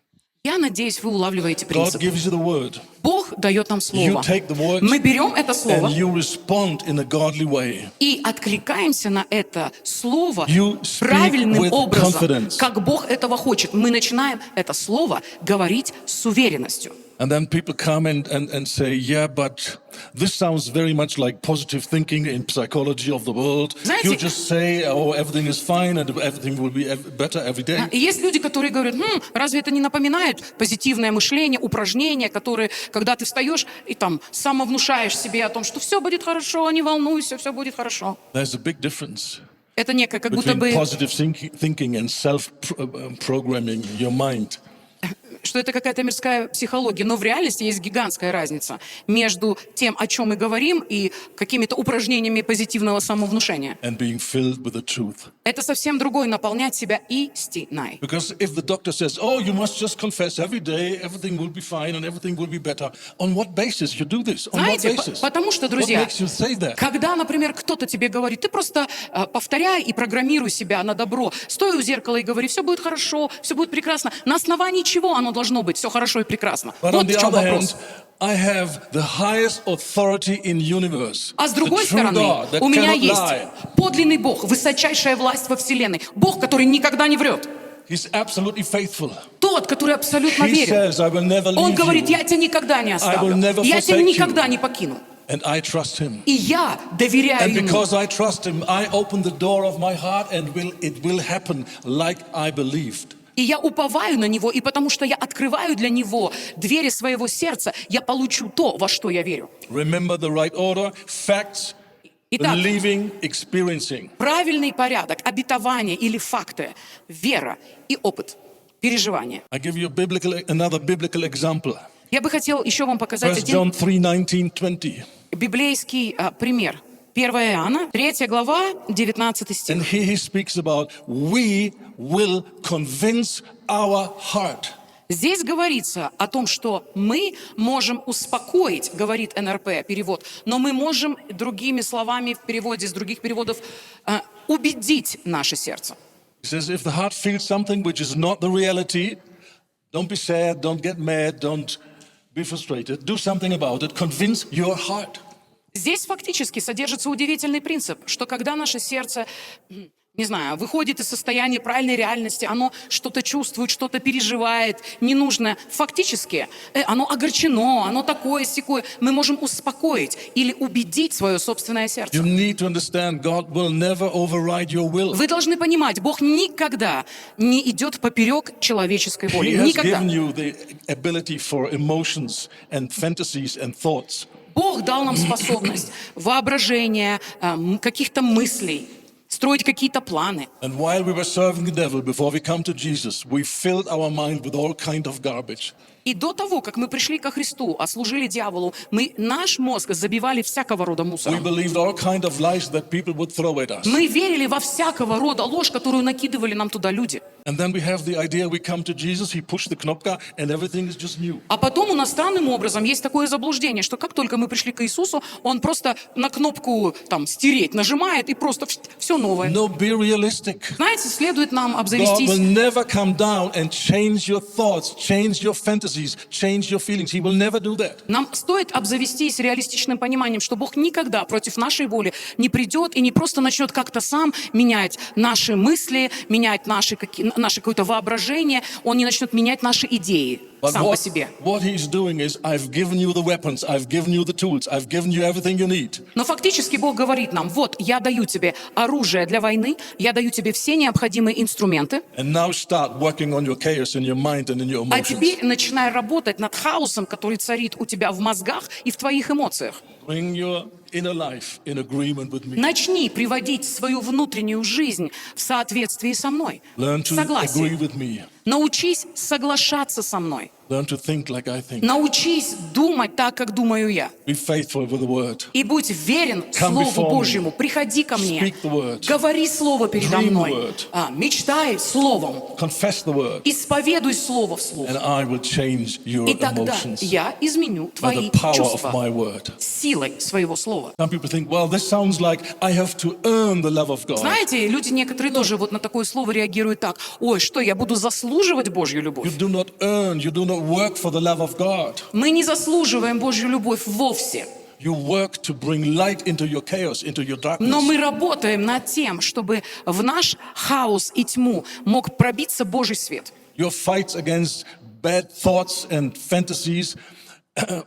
Я надеюсь, вы улавливаете God принцип. gives you the word. Бог дает нам You слово. take the words Мы берем это слово and you respond in a godly way. и откликаемся на это слово You speak правильным with образом, confidence. как Бог этого хочет. Мы начинаем это слово говорить с уверенностью. And then people come and say, yeah, but this sounds very much like positive thinking in psychology of the world. Знаете- You just say, oh, everything is fine and everything will be better every day. И есть люди, которые говорят, разве это не напоминает позитивное мышление, упражнения, которые, когда ты встаешь и там самовнушаешь себе о том, что все будет хорошо, не волнуйся, все будет хорошо. There's a big difference Это некое, как будто between бы, positive thinking and self-programming your mind. что это какая-то мирская психология. Но в реальности есть гигантская разница между тем, о чем мы говорим, и какими-то упражнениями позитивного самовнушения. And being filled with the truth. Это совсем другое, наполнять себя истиной. Because if the doctor says, oh, you must just confess every day, everything will be fine and everything will be better, on what basis you do this? On what Знаете, basis? потому что, What друзья, makes you say that? когда, например, кто-то тебе говорит, ты просто повторяй и программируй себя на добро, стой у зеркала и говори, все будет хорошо, все будет прекрасно. На основании чего оно должно быть все хорошо и прекрасно? But on Вот the в чем other вопрос. hand, I have the highest authority in universe. А с другой the true стороны, God that у меня cannot есть lie. подлинный Бог, высочайшая власть во Вселенной. Бог, который никогда не врет. He's absolutely faithful. Тот, который абсолютно He верен. says, I will never Он leave говорит, you. я тебя никогда не оставлю. will never Я тебя forsake you. никогда не покину. And I trust him. И я доверяю And ему. because I trust him, I open the door of my heart and it will happen like I believed. И я уповаю на Него, и потому что я открываю для Него двери своего сердца, я получу то, во что я верю. Remember the right order, facts, Итак, believing, experiencing. правильный порядок, обетование или факты, вера и опыт, переживание. I give you another biblical example. Я бы хотел еще вам показать 1 один John 3, 19, 20. библейский пример. 1 Иоанна, 3 глава, 19 стих. And here he speaks about, we will convince our heart. Здесь говорится о том, что мы можем успокоить, говорит НРП, перевод, но мы можем, другими словами в переводе, с других переводов, убедить наше сердце. He says, if the heart feels something which is not the reality, don't be sad, don't get mad, don't be frustrated. Do something about it. Convince your heart. Здесь фактически содержится удивительный принцип, что когда наше сердце, не знаю, выходит из состояния правильной реальности, оно что-то чувствует, что-то переживает, ненужное, фактически оно огорчено, оно такое-сякое, мы можем успокоить или убедить свое собственное сердце. You need to understand God will never override your will. Вы должны понимать, Бог никогда не идет поперек человеческой He воли. has Никогда. given you the ability for emotions and fantasies and thoughts. Бог дал нам способность воображения, каких-то мыслей, строить какие-то планы. And while we were serving the devil before we come to Jesus, we filled our mind with all kind of garbage. И до того, как мы пришли ко Христу, а служили дьяволу, наш мозг забивали всякого рода We мусором. believed all kind of lies that people would throw at us. Мы верили во всякого рода ложь, которую накидывали нам туда люди. And then we have the idea we come to Jesus, he pushed the knopka and everything is just new. А потом у нас странным образом есть такое заблуждение, что как только мы пришли к Иисусу, Он просто на кнопку там «стереть» нажимает, и просто все новое. No, be realistic. Знаете, следует нам God will обзавестись. never come down and change your thoughts, change your fantasies, fantasies, change your feelings. He will never do that. Нам стоит обзавестись реалистичным пониманием, что Бог никогда против нашей воли не придет и не просто начнет как-то сам менять наши мысли, менять наше какое-то воображение. Он не начнет менять наши идеи сам по себе. What he's doing is, I've given you the weapons, I've given you the tools, I've given you everything you need. Но фактически Бог говорит нам: вот, я даю тебе оружие для войны, я даю тебе все необходимые инструменты, And now start working on your chaos in your mind and in your а emotions. теперь начинай работать над хаосом, который царит у тебя в мозгах и в твоих эмоциях. Bring your inner life in agreement with me. Начни приводить свою внутреннюю жизнь в соответствии со мной, Learn в to agree согласии. with me. Научись соглашаться со мной. Learn to think like I think. Научись думать так, как думаю я. Be faithful with the word. И будь верен Come before Слову me. Божьему. Приходи ко мне. Speak the word. Говори Слово передо Dream the мной. word. Мечтай Словом. Confess the word. Исповедуй Слово в Слово. And I will change your И тогда emotions я изменю by твои the power of чувства my word. силой своего Слова. Some people think, well, this sounds like I have to earn the love of God. Знаете, люди некоторые тоже вот на такое слово реагируют так: ой, что, я буду заслуживать Божью любовь? You do not earn, you do not work for the love of God. Мы не заслуживаем Божью любовь вовсе. You work to bring light into your chaos, into your darkness. Но мы работаем над тем, чтобы в наш хаос и тьму мог пробиться Божий свет. Your fights against bad thoughts and fantasies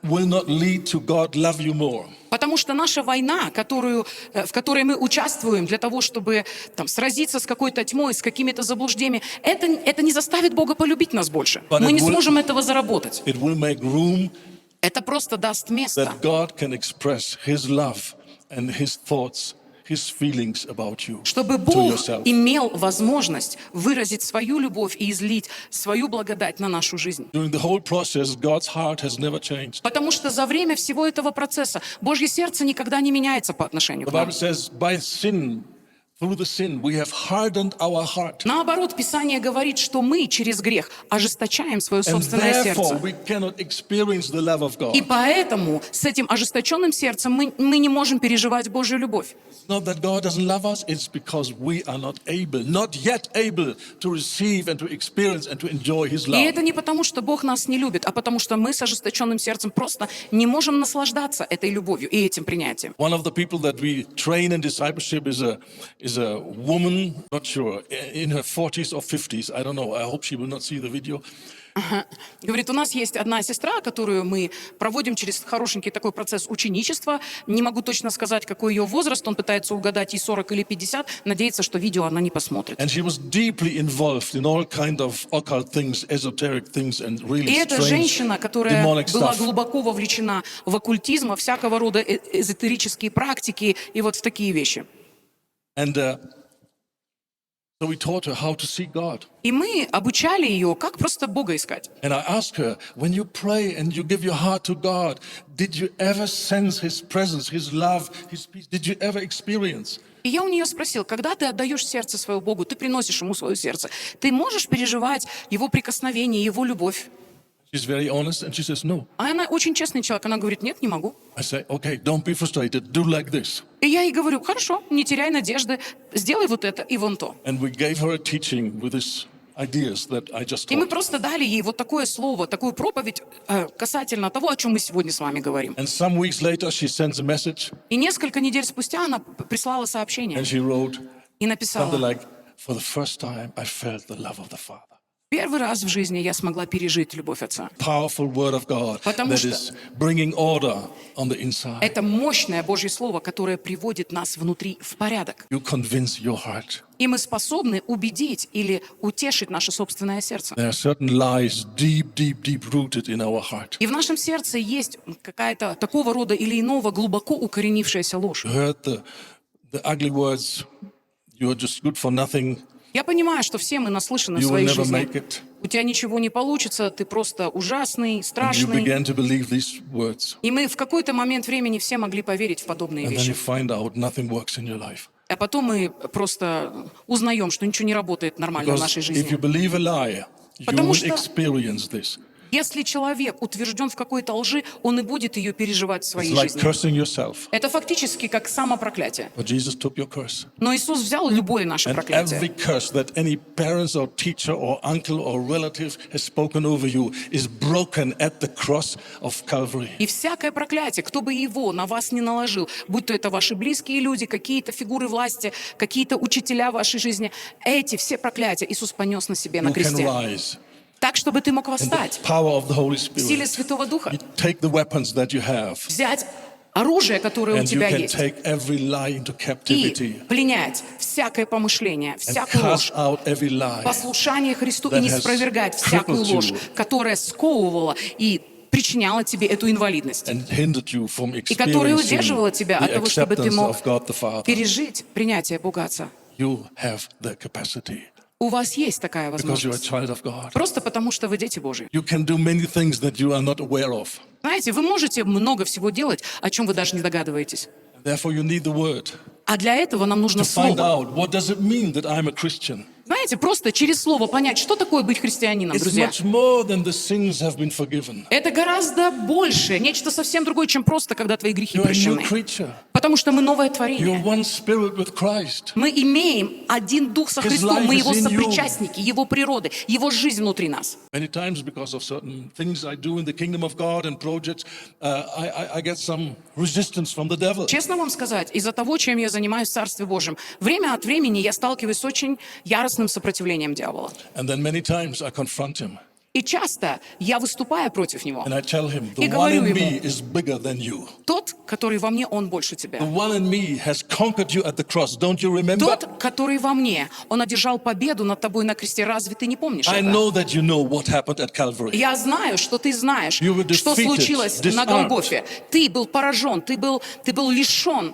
will not lead to God love you more. Потому что наша война, в которой мы участвуем для того, чтобы сразиться с какой-то тьмой, с какими-то заблуждениями, это не заставит Бога полюбить нас больше. But Мы it не will- сможем этого заработать. It will make room Это просто даст место, that God can express His love and His thoughts, His feelings about you чтобы to Бог yourself. имел возможность выразить свою любовь и излить свою благодать на нашу жизнь. During the whole process, God's heart has never changed. Потому что за время всего этого процесса Божье сердце никогда не меняется по отношению The к нам. Bible says, by sin, through the sin, we have hardened our heart. Наоборот, Писание говорит, что мы через грех ожесточаем свое And собственное therefore, сердце. we cannot experience the love of И God. поэтому с этим ожесточенным сердцем мы не можем переживать Божью любовь. It's not that God doesn't love us, it's because we are not yet able to receive and to experience and to enjoy His И love. это не потому, что Бог нас не любит, а потому что мы с ожесточенным сердцем просто не можем наслаждаться этой любовью и этим принятием. One of the people that we train in discipleship is a woman, not sure, in her 40s or 50s. I don't know. I hope she will not see the video. Говорит, у нас есть одна сестра, которую мы проводим через хорошенький такой процесс ученичества. Не могу точно сказать, какой ее возраст. Он пытается угадать, ей 40 или 50. Надеется, что видео она не посмотрит. And she was deeply involved in all kind of occult things, esoteric things, and really И это strange женщина, которая demonic была stuff. глубоко вовлечена в оккультизм, во всякого рода эзотерические практики и вот в такие вещи. And so we taught her how to seek God. И мы обучали ее, как просто Бога искать. And I asked her, when you pray and you give your heart to God, did you ever sense His presence, His love, His peace? Did you ever experience? И я у нее спросил, когда ты отдаешь сердце своему Богу, ты приносишь Ему свое сердце, ты можешь переживать Его прикосновение, Его любовь? She's very honest and she says, no. А она очень честный человек, она говорит, нет, не могу. I say, okay, don't be frustrated. Do like this. И я ей говорю, хорошо, не теряй надежды, сделай вот это и вон то. And we gave her a teaching with these ideas that I just И мы taught. просто дали ей вот такое слово, такую проповедь касательно того, о чем мы сегодня с вами говорим. And some weeks later, she sends a message И несколько недель спустя она прислала сообщение and she wrote и something написала, like, for the first time, I felt the love of the Father. первый раз в жизни я смогла пережить любовь Отца. Powerful word of God Потому that что is bringing order on the inside. Это мощное Божье Слово, которое приводит нас внутри в порядок. You convince your heart. И мы способны убедить или утешить наше собственное сердце. There are certain lies deep rooted in our heart. И в нашем сердце есть какая-то такого рода или иного глубоко укоренившаяся ложь. You heard the ugly words, you are just good for nothing, Я понимаю, что все мы наслышаны в you will своей never жизни. make it. У тебя ничего не получится, ты просто ужасный, And you страшный. began to believe these words. И мы в какой-то момент времени все могли поверить в подобные And then you вещи. find out nothing works in your life. А потом мы просто узнаем, что ничего не работает нормально в Because нашей if you жизни. believe a lie, you Потому will что- experience this. Если человек утвержден в какой-то лжи, он и будет ее переживать в It's своей like жизни. cursing yourself. Это фактически как самопроклятие. But Jesus took your curse. Но Иисус взял любое наше And проклятие. every curse that any parents or teacher or uncle or relative has spoken over you is broken at the cross of Calvary. И всякое проклятие, кто бы его на вас не наложил, будь то это ваши близкие люди, какие-то фигуры власти, какие-то учителя в вашей жизни, эти все проклятия Иисус понес на себе на You can кресте. rise Так, чтобы ты мог in the восстать power of the Holy в силе Spirit. Святого Духа, You take the weapons that you have взять оружие, которое у and you тебя can есть, take every lie into и captivity пленять всякое помышление, and всякую cast ложь, out every lie. послушание Христу и that не has спровергать всякую crippled ложь, you. которая сковывала и причиняла тебе эту инвалидность, And hindered you from и которая experiencing удерживала тебя от the того, чтобы ты acceptance мог of God the Father. пережить принятие Бога Отца. You have the capacity У вас есть такая because you're a возможность. child of God. Просто потому, что вы дети Божьи. You can do many things that you are not aware of. Знаете, вы можете много всего делать, о чем вы даже не догадываетесь. Therefore, you need the word А для этого нам нужно to find слово. out what does it mean that I'm a Christian. Знаете, просто через слово понять, что такое быть христианином, It's друзья. much more than the sins have been forgiven. Это гораздо больше, нечто совсем другое, чем просто, когда твои грехи You're a new прощены. creature. Потому что мы новое You're творение. one spirit with Christ. Мы имеем один дух со His Христом, life мы is Его in you. сопричастники, Его природы, Его жизнь внутри нас. Many times, because of certain things I do in the kingdom of God and projects, I get some resistance from the devil. Честно вам сказать, из-за того, чем я занимаюсь в Царстве Божьем, время от времени я сталкиваюсь с очень яростным сопротивлением дьявола. And then many times I confront him И часто я выступаю против него. and I tell him, И the one говорю in ему, me is bigger than you. тот, который во мне, он больше The тебя. one in me has conquered you at the cross. Don't you remember? Тот, который во мне, он одержал победу над тобой на кресте. Разве ты не помнишь I это? know that you know what happened at Calvary. Я знаю, что ты знаешь, You were что defeated, случилось на disarmed. Голгофе. Ты был поражен, ты был лишен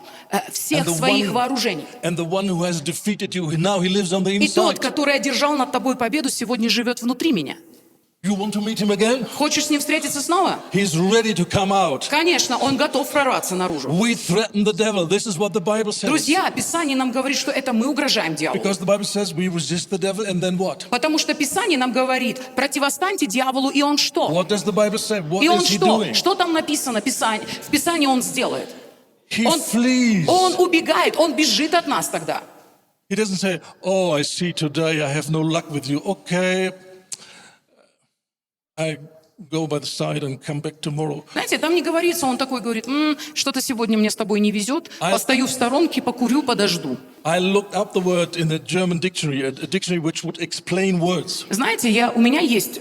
всех своих вооружений. And the one who has defeated you, now he lives on the И тот, inside. который одержал над тобой победу, сегодня живет внутри меня. You want to meet him again? Хочешь с ним встретиться снова? He's ready to come out. Конечно, он готов прорваться наружу. We threaten the devil. This is what the Bible says. Друзья, Писание нам говорит, что это мы угрожаем дьяволу. Because the Bible says we resist the devil and then what? Потому что Писание нам говорит, противостаньте дьяволу, и он что? What does the Bible say? What И он is he что? doing? Что там написано в Писании он сделает? He Он, flees. он убегает, он бежит от нас тогда. He doesn't say, oh, I see today I have no luck with you. Okay, I go by the side and come back tomorrow. Знаете, там не говорится, он такой говорит, что-то сегодня мне с тобой не везет, постою в сторонке, покурю, подожду. I looked up the word in a German dictionary, a dictionary which would explain words. Знаете, у меня есть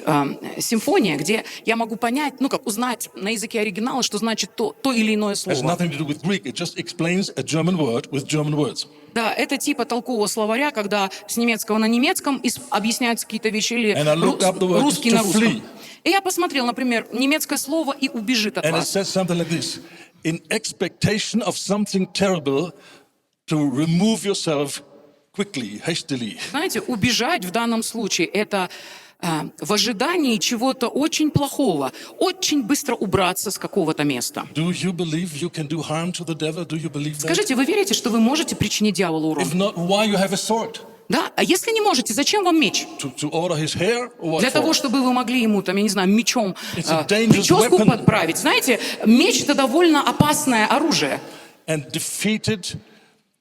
симфония, где я могу понять, узнать на языке оригинала, что значит то или иное It has слово. nothing to do with Greek. It just explains a German word with German words. Да, это типа толкового словаря, когда с немецкого на немецком объясняются какие-то вещи или And I looked up the word русский to на русском. flee. И я посмотрел, например, немецкое слово «и убежит от And it вас». says something like this. In expectation of something terrible, to remove yourself quickly, hastily. Знаете, убежать в данном случае – это в ожидании чего-то очень плохого, очень быстро убраться с какого-то места. Do you believe you can do harm to the devil? Do you believe that? Скажите, вы верите, что вы можете причинить дьяволу урон? If not, why you have a sword? Да? А если не можете, зачем вам меч? To order his hair or what Для того, for? чтобы вы могли ему, там, я не знаю, мечом It's a dangerous прическу weapon. подправить. Знаете, меч – это довольно опасное оружие. And defeated,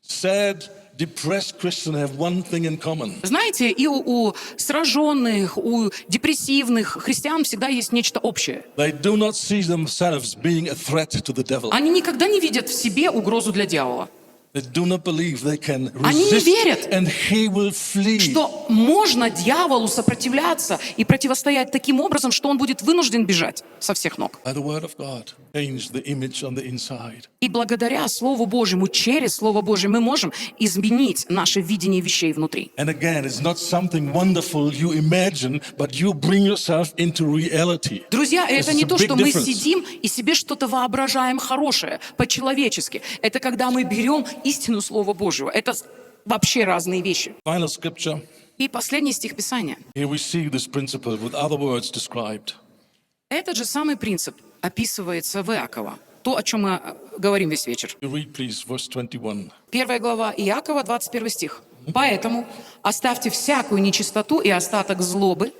sad, depressed Christians have one thing in common. Знаете, и у сраженных, у депрессивных христиан всегда есть нечто общее. They do not see themselves being a threat to the devil. Они никогда не видят в себе угрозу для дьявола. They do not believe they can Они не resist верят, and he will flee. что можно дьяволу сопротивляться и противостоять таким образом, что он будет вынужден бежать со всех ног. By the word of God, change the image on the inside. И благодаря Слову Божьему, через Слово Божье мы можем изменить наше видение вещей внутри. And again, it's not something wonderful you imagine, but you bring yourself into reality. Друзья, This это is не a то, big что мы difference. сидим и себе что-то воображаем хорошее, по-человечески. Это когда мы берем истину Слова Божьего. Это вообще разные вещи. Final scripture. И последний стих Писания. Here we see this principle with other words described. Этот же самый принцип описывается в Иакова. То, о чем мы говорим весь вечер. You read, please, verse 21. 1 глава Иакова, 21 стих. «Поэтому оставьте всякую нечистоту и остаток злобы,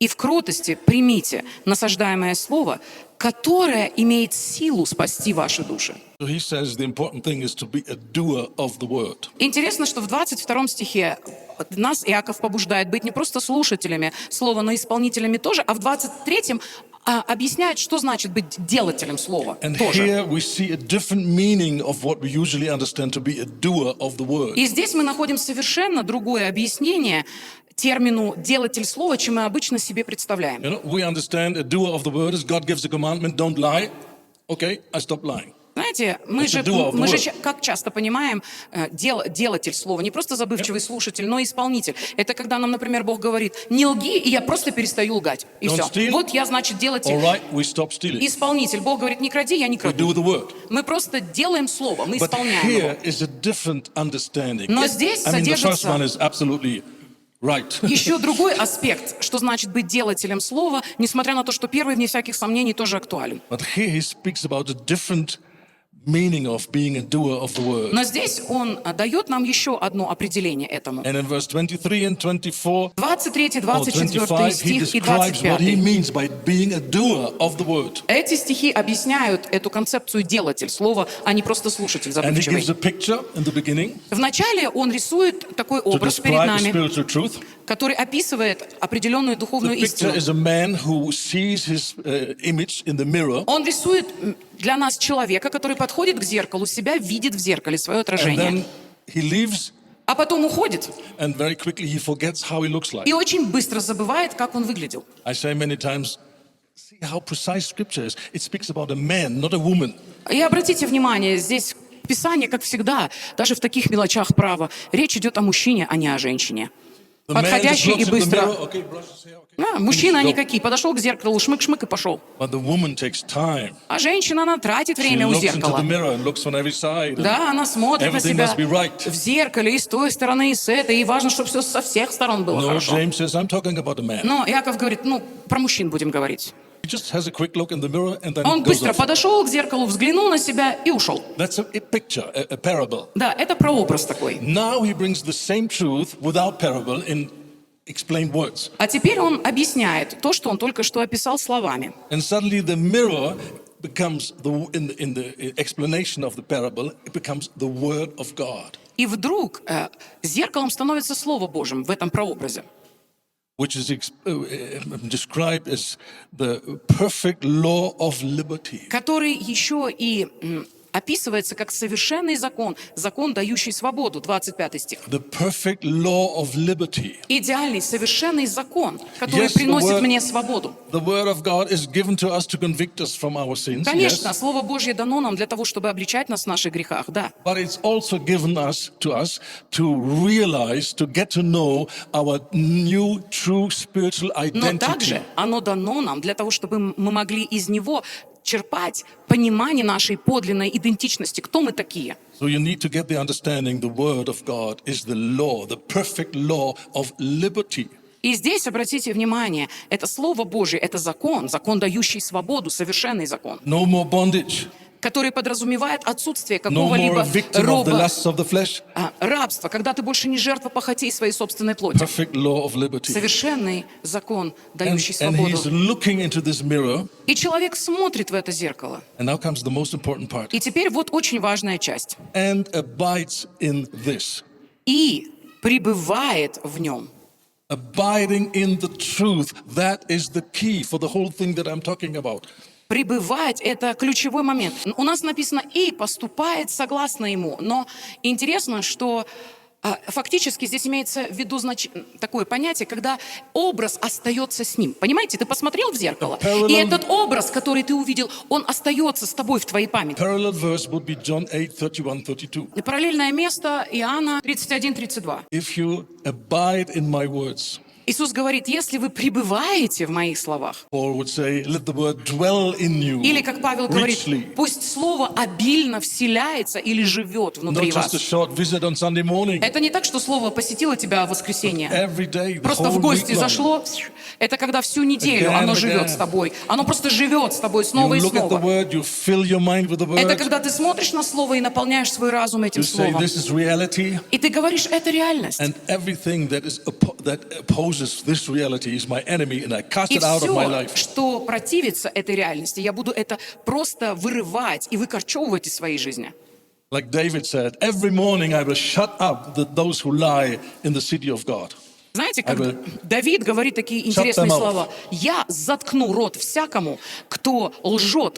и в кротости примите насаждаемое слово, которое имеет силу спасти ваши души». So he says the important thing is to be a doer of the word. Интересно, что в 22 стихе нас Иаков побуждает быть не просто слушателями слова, но и исполнителями тоже, а в 23-м объясняет, что значит быть делателем слова And тоже. here we see a different meaning of what we usually understand to be a doer of the word. И здесь мы находим совершенно другое объяснение термину «делатель слова», чем мы обычно себе представляем. You know, we understand a doer of the word is God gives a commandment, don't lie. Okay, I stop lying. Знаете, мы It's же, a doer of the word. как часто понимаем, делатель слова, не просто забывчивый слушатель, но и исполнитель. Это когда нам, например, Бог говорит: «Не лги», и я просто перестаю лгать. И Don't все. steal. Вот я, значит, делатель. All right, we stop stealing. Исполнитель. Бог говорит: «Не кради», я не We краду. do the word. Мы просто делаем слово, мы But исполняем его. here is a different understanding. Но здесь I mean, the first содержится one is absolutely right. еще другой аспект, что значит быть делателем слова, несмотря на то, что первый, вне всяких сомнений, тоже актуален. But here he speaks about a different meaning of being a doer of the word. Но здесь он дает нам еще одно определение этому. And in verse 23 and 24, 23, or 24 25, he стих и describes what he 25. means by being a doer of the word. Эти стихи объясняют эту концепцию делатель слова, а не просто слушатель And he забывчивый. gives a picture in the beginning Вначале он рисует такой to образ перед describe the нами, spiritual truth. который описывает определенную The духовную picture истину. is a man who sees his image in the mirror, Он рисует для нас человека, который подходит к зеркалу, себя видит в зеркале, свое and отражение, then he leaves, а потом уходит and very quickly he forgets how he looks like. и очень быстро забывает, как он выглядел. I say many times, see how precise Scripture is. It speaks about a man, not a woman. И обратите внимание, здесь Писание, как всегда, даже в таких мелочах права, речь идет о мужчине, а не о женщине. The man just Подходящий и looks in the быстро. mirror, okay, brushes hair, okay. Мужчина Go. никакие. Подошел к зеркалу, шмык-шмык и пошел. But the woman takes time. А женщина, она тратит She время у looks into зеркала. the mirror and looks on every side. and Да, она смотрит на Everything себя must be right. в зеркале и с той стороны, и с этой. И важно, чтобы все со всех сторон было No, хорошо. James says, I'm talking about a man. Но Иаков говорит, про мужчин будем говорить. He just has a quick look in the mirror and then Он goes быстро off. подошел к зеркалу, взглянул на себя и ушел. That's a picture, a parable. Да, это прообраз такой. Now he brings the same truth without parable in explained words. А теперь он объясняет то, что он только что описал словами. And suddenly the mirror becomes, in the explanation of the parable, it becomes the word of God, И вдруг зеркалом становится Слово Божьим в этом прообразе, which is described as the perfect law of liberty. который еще и описывается как совершенный закон, закон, дающий свободу, 25 стих. The perfect law of liberty. Идеальный, совершенный закон, который Yes, the приносит word- мне свободу. The word of God is given to us to convict us from our sins, Конечно, yes, Слово Божье дано нам для того, чтобы обличать нас в наших грехах, да. but it's also given to us to realize, to get to know our new true spiritual Но identity. также оно дано нам для того, чтобы мы могли из него черпать понимание нашей подлинной идентичности, кто мы такие. So you need to get the understanding the word of God is the law, the perfect law of liberty. И здесь, обратите внимание, это Слово Божье, это закон, закон, дающий свободу, совершенный закон, No more bondage. который подразумевает отсутствие No more какого-либо a victim of the рода lusts of the flesh. рабства, когда ты больше не жертва похотей своей собственной плоти. Perfect law of liberty. Совершенный закон, And, дающий and he's свободу. looking into this mirror. И человек смотрит в это зеркало. And now comes the most important part. И теперь вот очень важная часть. And abides in this. И пребывает в нем. Abiding in the truth. That is the key for the whole thing that I'm talking about. Пребывать – это ключевой момент. У нас написано «и поступает согласно ему». Но интересно, что фактически здесь имеется в виду такое понятие, когда образ остается с ним. Понимаете, ты посмотрел в зеркало, и этот образ, который ты увидел, он остается с тобой в твоей памяти. Parallel verse would be John 8, 31, 32. Параллельное место Иоанна 31-32. If you abide in my words, Иисус говорит, если вы пребываете в моих словах, Paul would say, let the word dwell in you или, как Павел говорит, richly. пусть слово обильно вселяется или живет Not внутри just вас. a short visit on Sunday morning. Это не так, что слово посетило тебя в воскресенье. Every day, the Просто whole в гости week long. зашло. Это когда всю неделю Again оно and живет again. с тобой. Оно просто живет с тобой You снова и look at the снова. word, you fill your mind with the Это word. когда ты смотришь на слово и наполняешь свой разум этим You say, словом. this is reality. И ты говоришь, это реальность. And everything that opposes opposes this reality is my enemy, and I cast И it out of my все, life. что противится этой реальности, я буду это просто вырывать и выкорчевывать из своей жизни. Like David said, every morning I will shut up those who lie in the city of God. Знаете, как will Давид говорит такие интересные them out. слова. «Я заткну рот всякому, кто лжет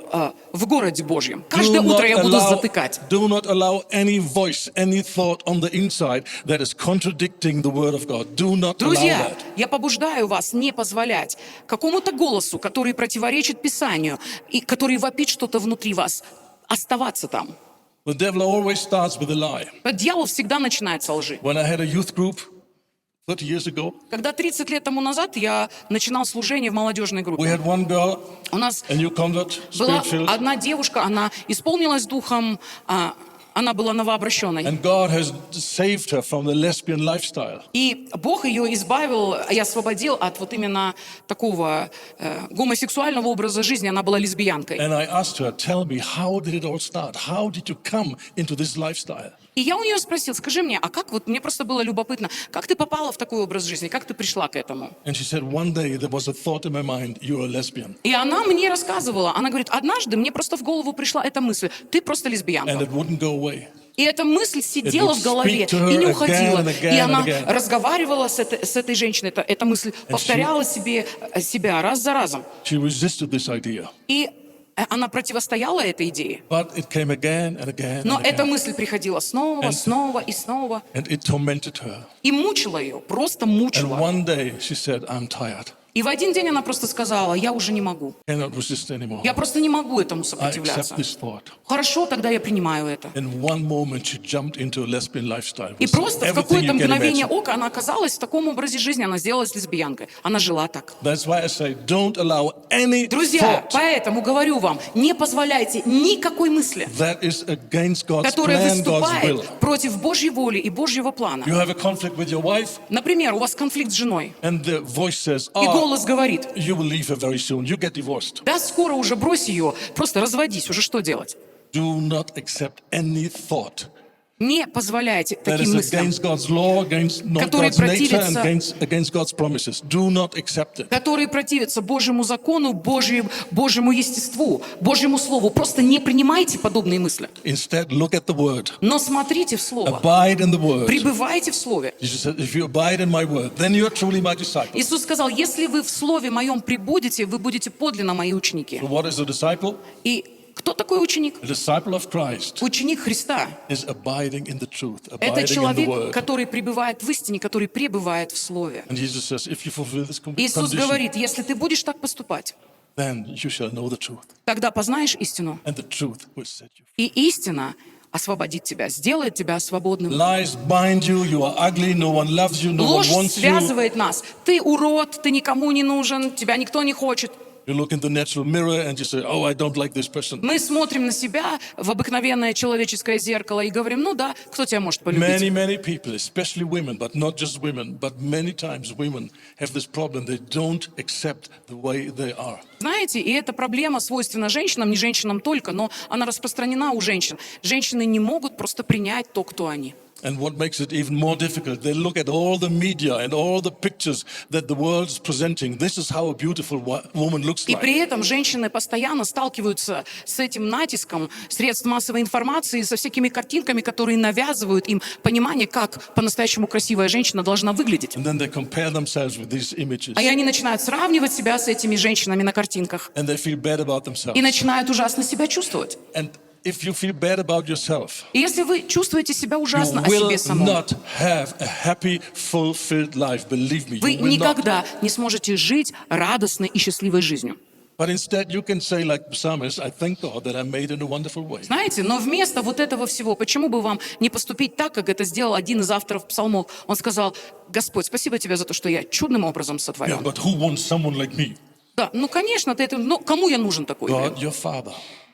в городе Божьем». Каждое утро я буду затыкать. Do not allow any voice, any thought on the inside that is contradicting the word of God. Do not allow Друзья, that. я побуждаю вас не позволять какому-то голосу, который противоречит Писанию и который вопит что-то внутри вас, оставаться там. The devil always starts with a lie. Дьявол всегда начинает со лжи. When I had a youth group 30 years ago, Когда 30 лет тому назад я начинал служение в молодежной we группе, had one girl, у нас a new convert, была spirit-filled, одна девушка, она исполнилась духом, она была новообращенной. and God has saved her from the lesbian lifestyle. И Бог ее избавил и освободил от вот именно такого гомосексуального образа жизни. Она была лесбиянкой. And I asked her, tell me, how did it all start? How did you come into this lifestyle? И я у нее спросил, скажи мне, а как вот, мне просто было любопытно, как ты попала в такой образ жизни, как ты пришла к этому? And she said, one day there was a thought in my mind, you're a lesbian. И она мне рассказывала, она говорит, однажды мне просто в голову пришла эта мысль, ты просто And лесбиянка. it wouldn't go away. И эта мысль сидела would в голове speak to her и не again уходила. and again И она and again. разговаривала с этой женщиной, эта мысль повторяла себя раз за разом. She resisted this idea. И она противостояла этой идее. But it came again and again Но and эта again. мысль приходила снова, снова и снова. And it tormented her. И мучила ее, просто And мучила. one day she said, I'm tired. И в один день она просто сказала, я уже не могу. Cannot resist anymore. Я просто не могу этому I сопротивляться. accept this thought. Хорошо, тогда я принимаю это. In one moment she jumped into a lesbian lifestyle. И with просто в everything какое-то you can мгновение imagine. ока она оказалась в таком образе жизни, она сделалась лесбиянкой. Она жила так. That's why I say, don't allow any Друзья, thought поэтому говорю вам, не позволяйте никакой мысли, that is against God's которая plan, God's will. выступает против Божьей воли и Божьего плана. You have a conflict with your wife, Например, у вас конфликт с женой, and the voice says, и oh, голос говорит, you will leave her very soon. You get divorced. да скоро уже брось ее, просто разводись, уже что делать? Do not accept any thought Не позволяйте that таким is мыслям, against God's law, against not которые God's nature, and противятся- against God's promises. Do not accept it. которые противятся Божьему закону, Божьему естеству, Божьему слову. Просто не принимайте подобные мысли. Instead, look at the word. Но смотрите в Слово, Abide in the word. пребывайте в Слове. Jesus said, if you abide in my word, then you are truly my disciple. Иисус сказал, если вы в Слове Моем пребудете, вы будете подлинно Мои ученики. So what is a disciple? И кто такой ученик? A disciple of Christ Ученик Христа. is abiding in the truth, Это abiding in the человек, word. который пребывает в истине, который пребывает в Слове. And Jesus says, if you fulfill this Иисус condition, говорит, если ты будешь так поступать, then you shall know the truth, тогда познаешь истину, and the truth will set you free. и истина освободит тебя, сделает тебя свободным. Lies bind you, you are ugly, no one loves you, no one Ложь wants you. связывает нас. Ты урод, ты никому не нужен, тебя никто не хочет. You look in the natural mirror and you say, oh, I don't like this person. Мы смотрим на себя в обыкновенное человеческое зеркало и говорим, ну да, кто тебя может полюбить? Many people, especially women, but not just women, but many times women have this problem. They don't accept the way they are. Знаете, и эта проблема свойственна женщинам, не женщинам только, но она распространена у женщин. Женщины не могут просто принять то, кто они. And what makes it even more difficult, they look at all the media and all the pictures that the world is presenting. This is how a beautiful woman looks И like. при этом женщины постоянно сталкиваются с этим натиском средств массовой информации, со всякими картинками, которые навязывают им понимание, как по-настоящему красивая женщина должна выглядеть. And then they compare themselves with these images. И они начинают сравнивать себя с этими женщинами на картинках. And they feel bad about И themselves. начинают ужасно себя чувствовать. And if you feel bad about yourself, И если вы чувствуете себя you ужасно о will себе самом, not have a happy, fulfilled life. Believe me, вы you will not. никогда не сможете жить радостной и счастливой жизнью. But instead, you can say, like the psalmist, I thank God that I'm made in a wonderful way. Знаете, но вместо вот этого всего, почему бы вам не поступить так, как это сделал один из авторов псалмов? Он сказал, Господь, спасибо тебе за то, что я чудным образом Yeah, сотворен. but who wants someone like me? Да, ну конечно, ну кому я нужен такой? God, your Father.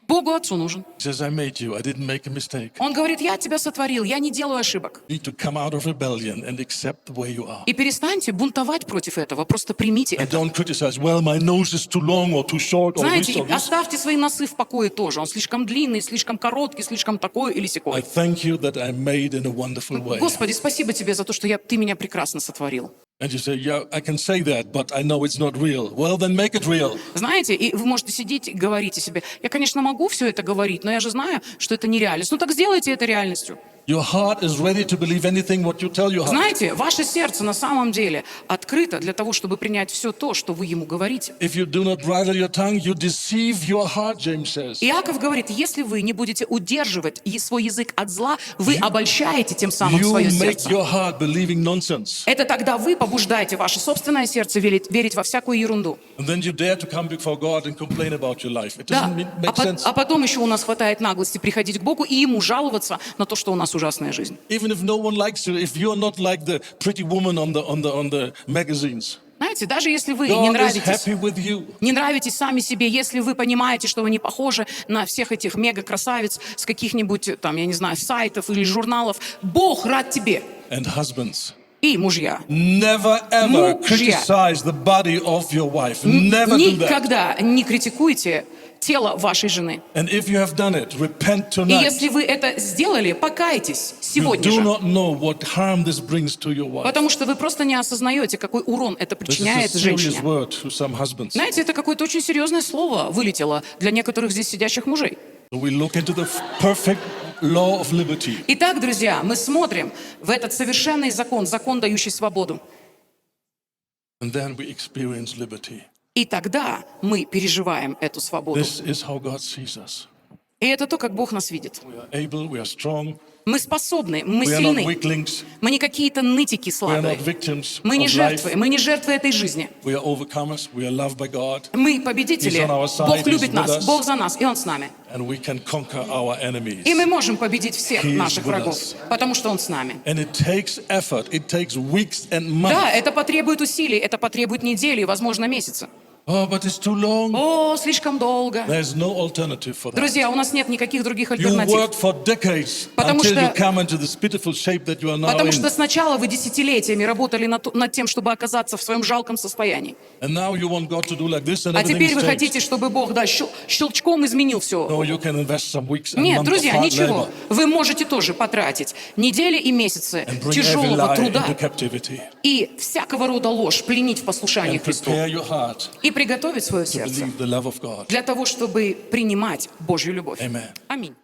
Богу Отцу нужен. He says, I made you. I didn't make a mistake. Он говорит, я тебя сотворил, я не делаю ошибок. You need to come out of rebellion and accept the way you are. И перестаньте бунтовать против этого, просто примите And это. don't criticize, well, my nose is too long or too short or this Знаете, or this. оставьте свои носы в покое тоже. Он слишком длинный, слишком короткий, слишком такой или I сякой. thank you that I'm made in a wonderful way. Господи, спасибо тебе за то, что ты меня прекрасно сотворил. And you say, yeah, I can say that, but I know it's not real. Well, then make it real. Знаете, и вы можете сидеть и говорите себе, я, конечно, могу все это говорить, но я же знаю, что это не реальность. Ну так сделайте это реальностью. Your heart is ready to believe anything what you tell your heart. Знаете, ваше сердце на самом деле открыто для того, чтобы принять все то, что вы ему говорите. If you do not bridle your tongue, you deceive your heart, James says. Иаков говорит, если вы не будете удерживать свой язык от зла, вы обольщаете тем самым You свое make сердце. your heart believing nonsense. Это тогда вы побуждаете ваше собственное сердце верить во всякую ерунду. And then you dare to come before God and complain about your life. It Да. doesn't make sense. А потом еще у нас хватает наглости приходить к Богу и ему жаловаться на то, что у нас ужасная жизнь. Even if no one likes you, if you're not like the pretty woman on the magazines. Знаете, даже если вы God is happy with you. не нравитесь сами себе, если вы понимаете, что вы не похожи на всех этих мега-красавиц с каких-нибудь, там, я не знаю, сайтов или журналов, Бог рад тебе. And husbands, И мужья. never ever Мужья. criticize the body of your wife. Never do that. Никогда не критикуйте тело вашей жены. And if you have done it, repent И tonight. если вы это сделали, покайтесь You сегодня do же. not know what harm this brings to your wife. Потому что вы просто не осознаете, какой урон это This is a причиняет serious женщине. word to some husbands. Знаете, это какое-то очень серьезное слово вылетело для некоторых здесь сидящих мужей. So we look into the perfect law of liberty. Итак, друзья, мы смотрим в этот совершенный закон, закон, дающий свободу. And then we experience liberty. И тогда мы переживаем эту свободу. This is how God sees us. И это то, как Бог нас видит. We are able, we are strong, Мы способны, мы we are not сильны. weaklings, Мы не какие-то нытики we are слабые. not victims Мы не of жертвы, life. мы не жертвы этой жизни. We are overcomers, we are loved by God, Мы победители. He's on our side, Бог He's любит with нас, us. Бог за нас, и Он с нами. and we can conquer our enemies. И мы можем победить всех He is наших with врагов, us. потому что Он с нами. And it takes effort, it takes weeks and Да, months. это потребует усилий, это потребует недели, возможно, месяца. Oh, but it's too long. О, слишком долго. There's no alternative for that. Друзья, у нас нет никаких других You альтернатив. worked for decades Потому until что- you come into this pitiful shape that you are now Потому in. что сначала вы десятилетиями работали над тем, чтобы оказаться в своем жалком состоянии. And now you want God to do like this and А everything теперь is вы changed. хотите, чтобы Бог, да, щелчком изменил все. No, you can invest some weeks and Нет, months of друзья, hard ничего. labor Вы можете тоже потратить недели и месяцы and bring every тяжелого lie труда into captivity и всякого рода ложь пленить в послушании and Христу prepare your heart и приготовить свое to сердце believe the love of God. для того, чтобы принимать Божью любовь. Amen. Аминь.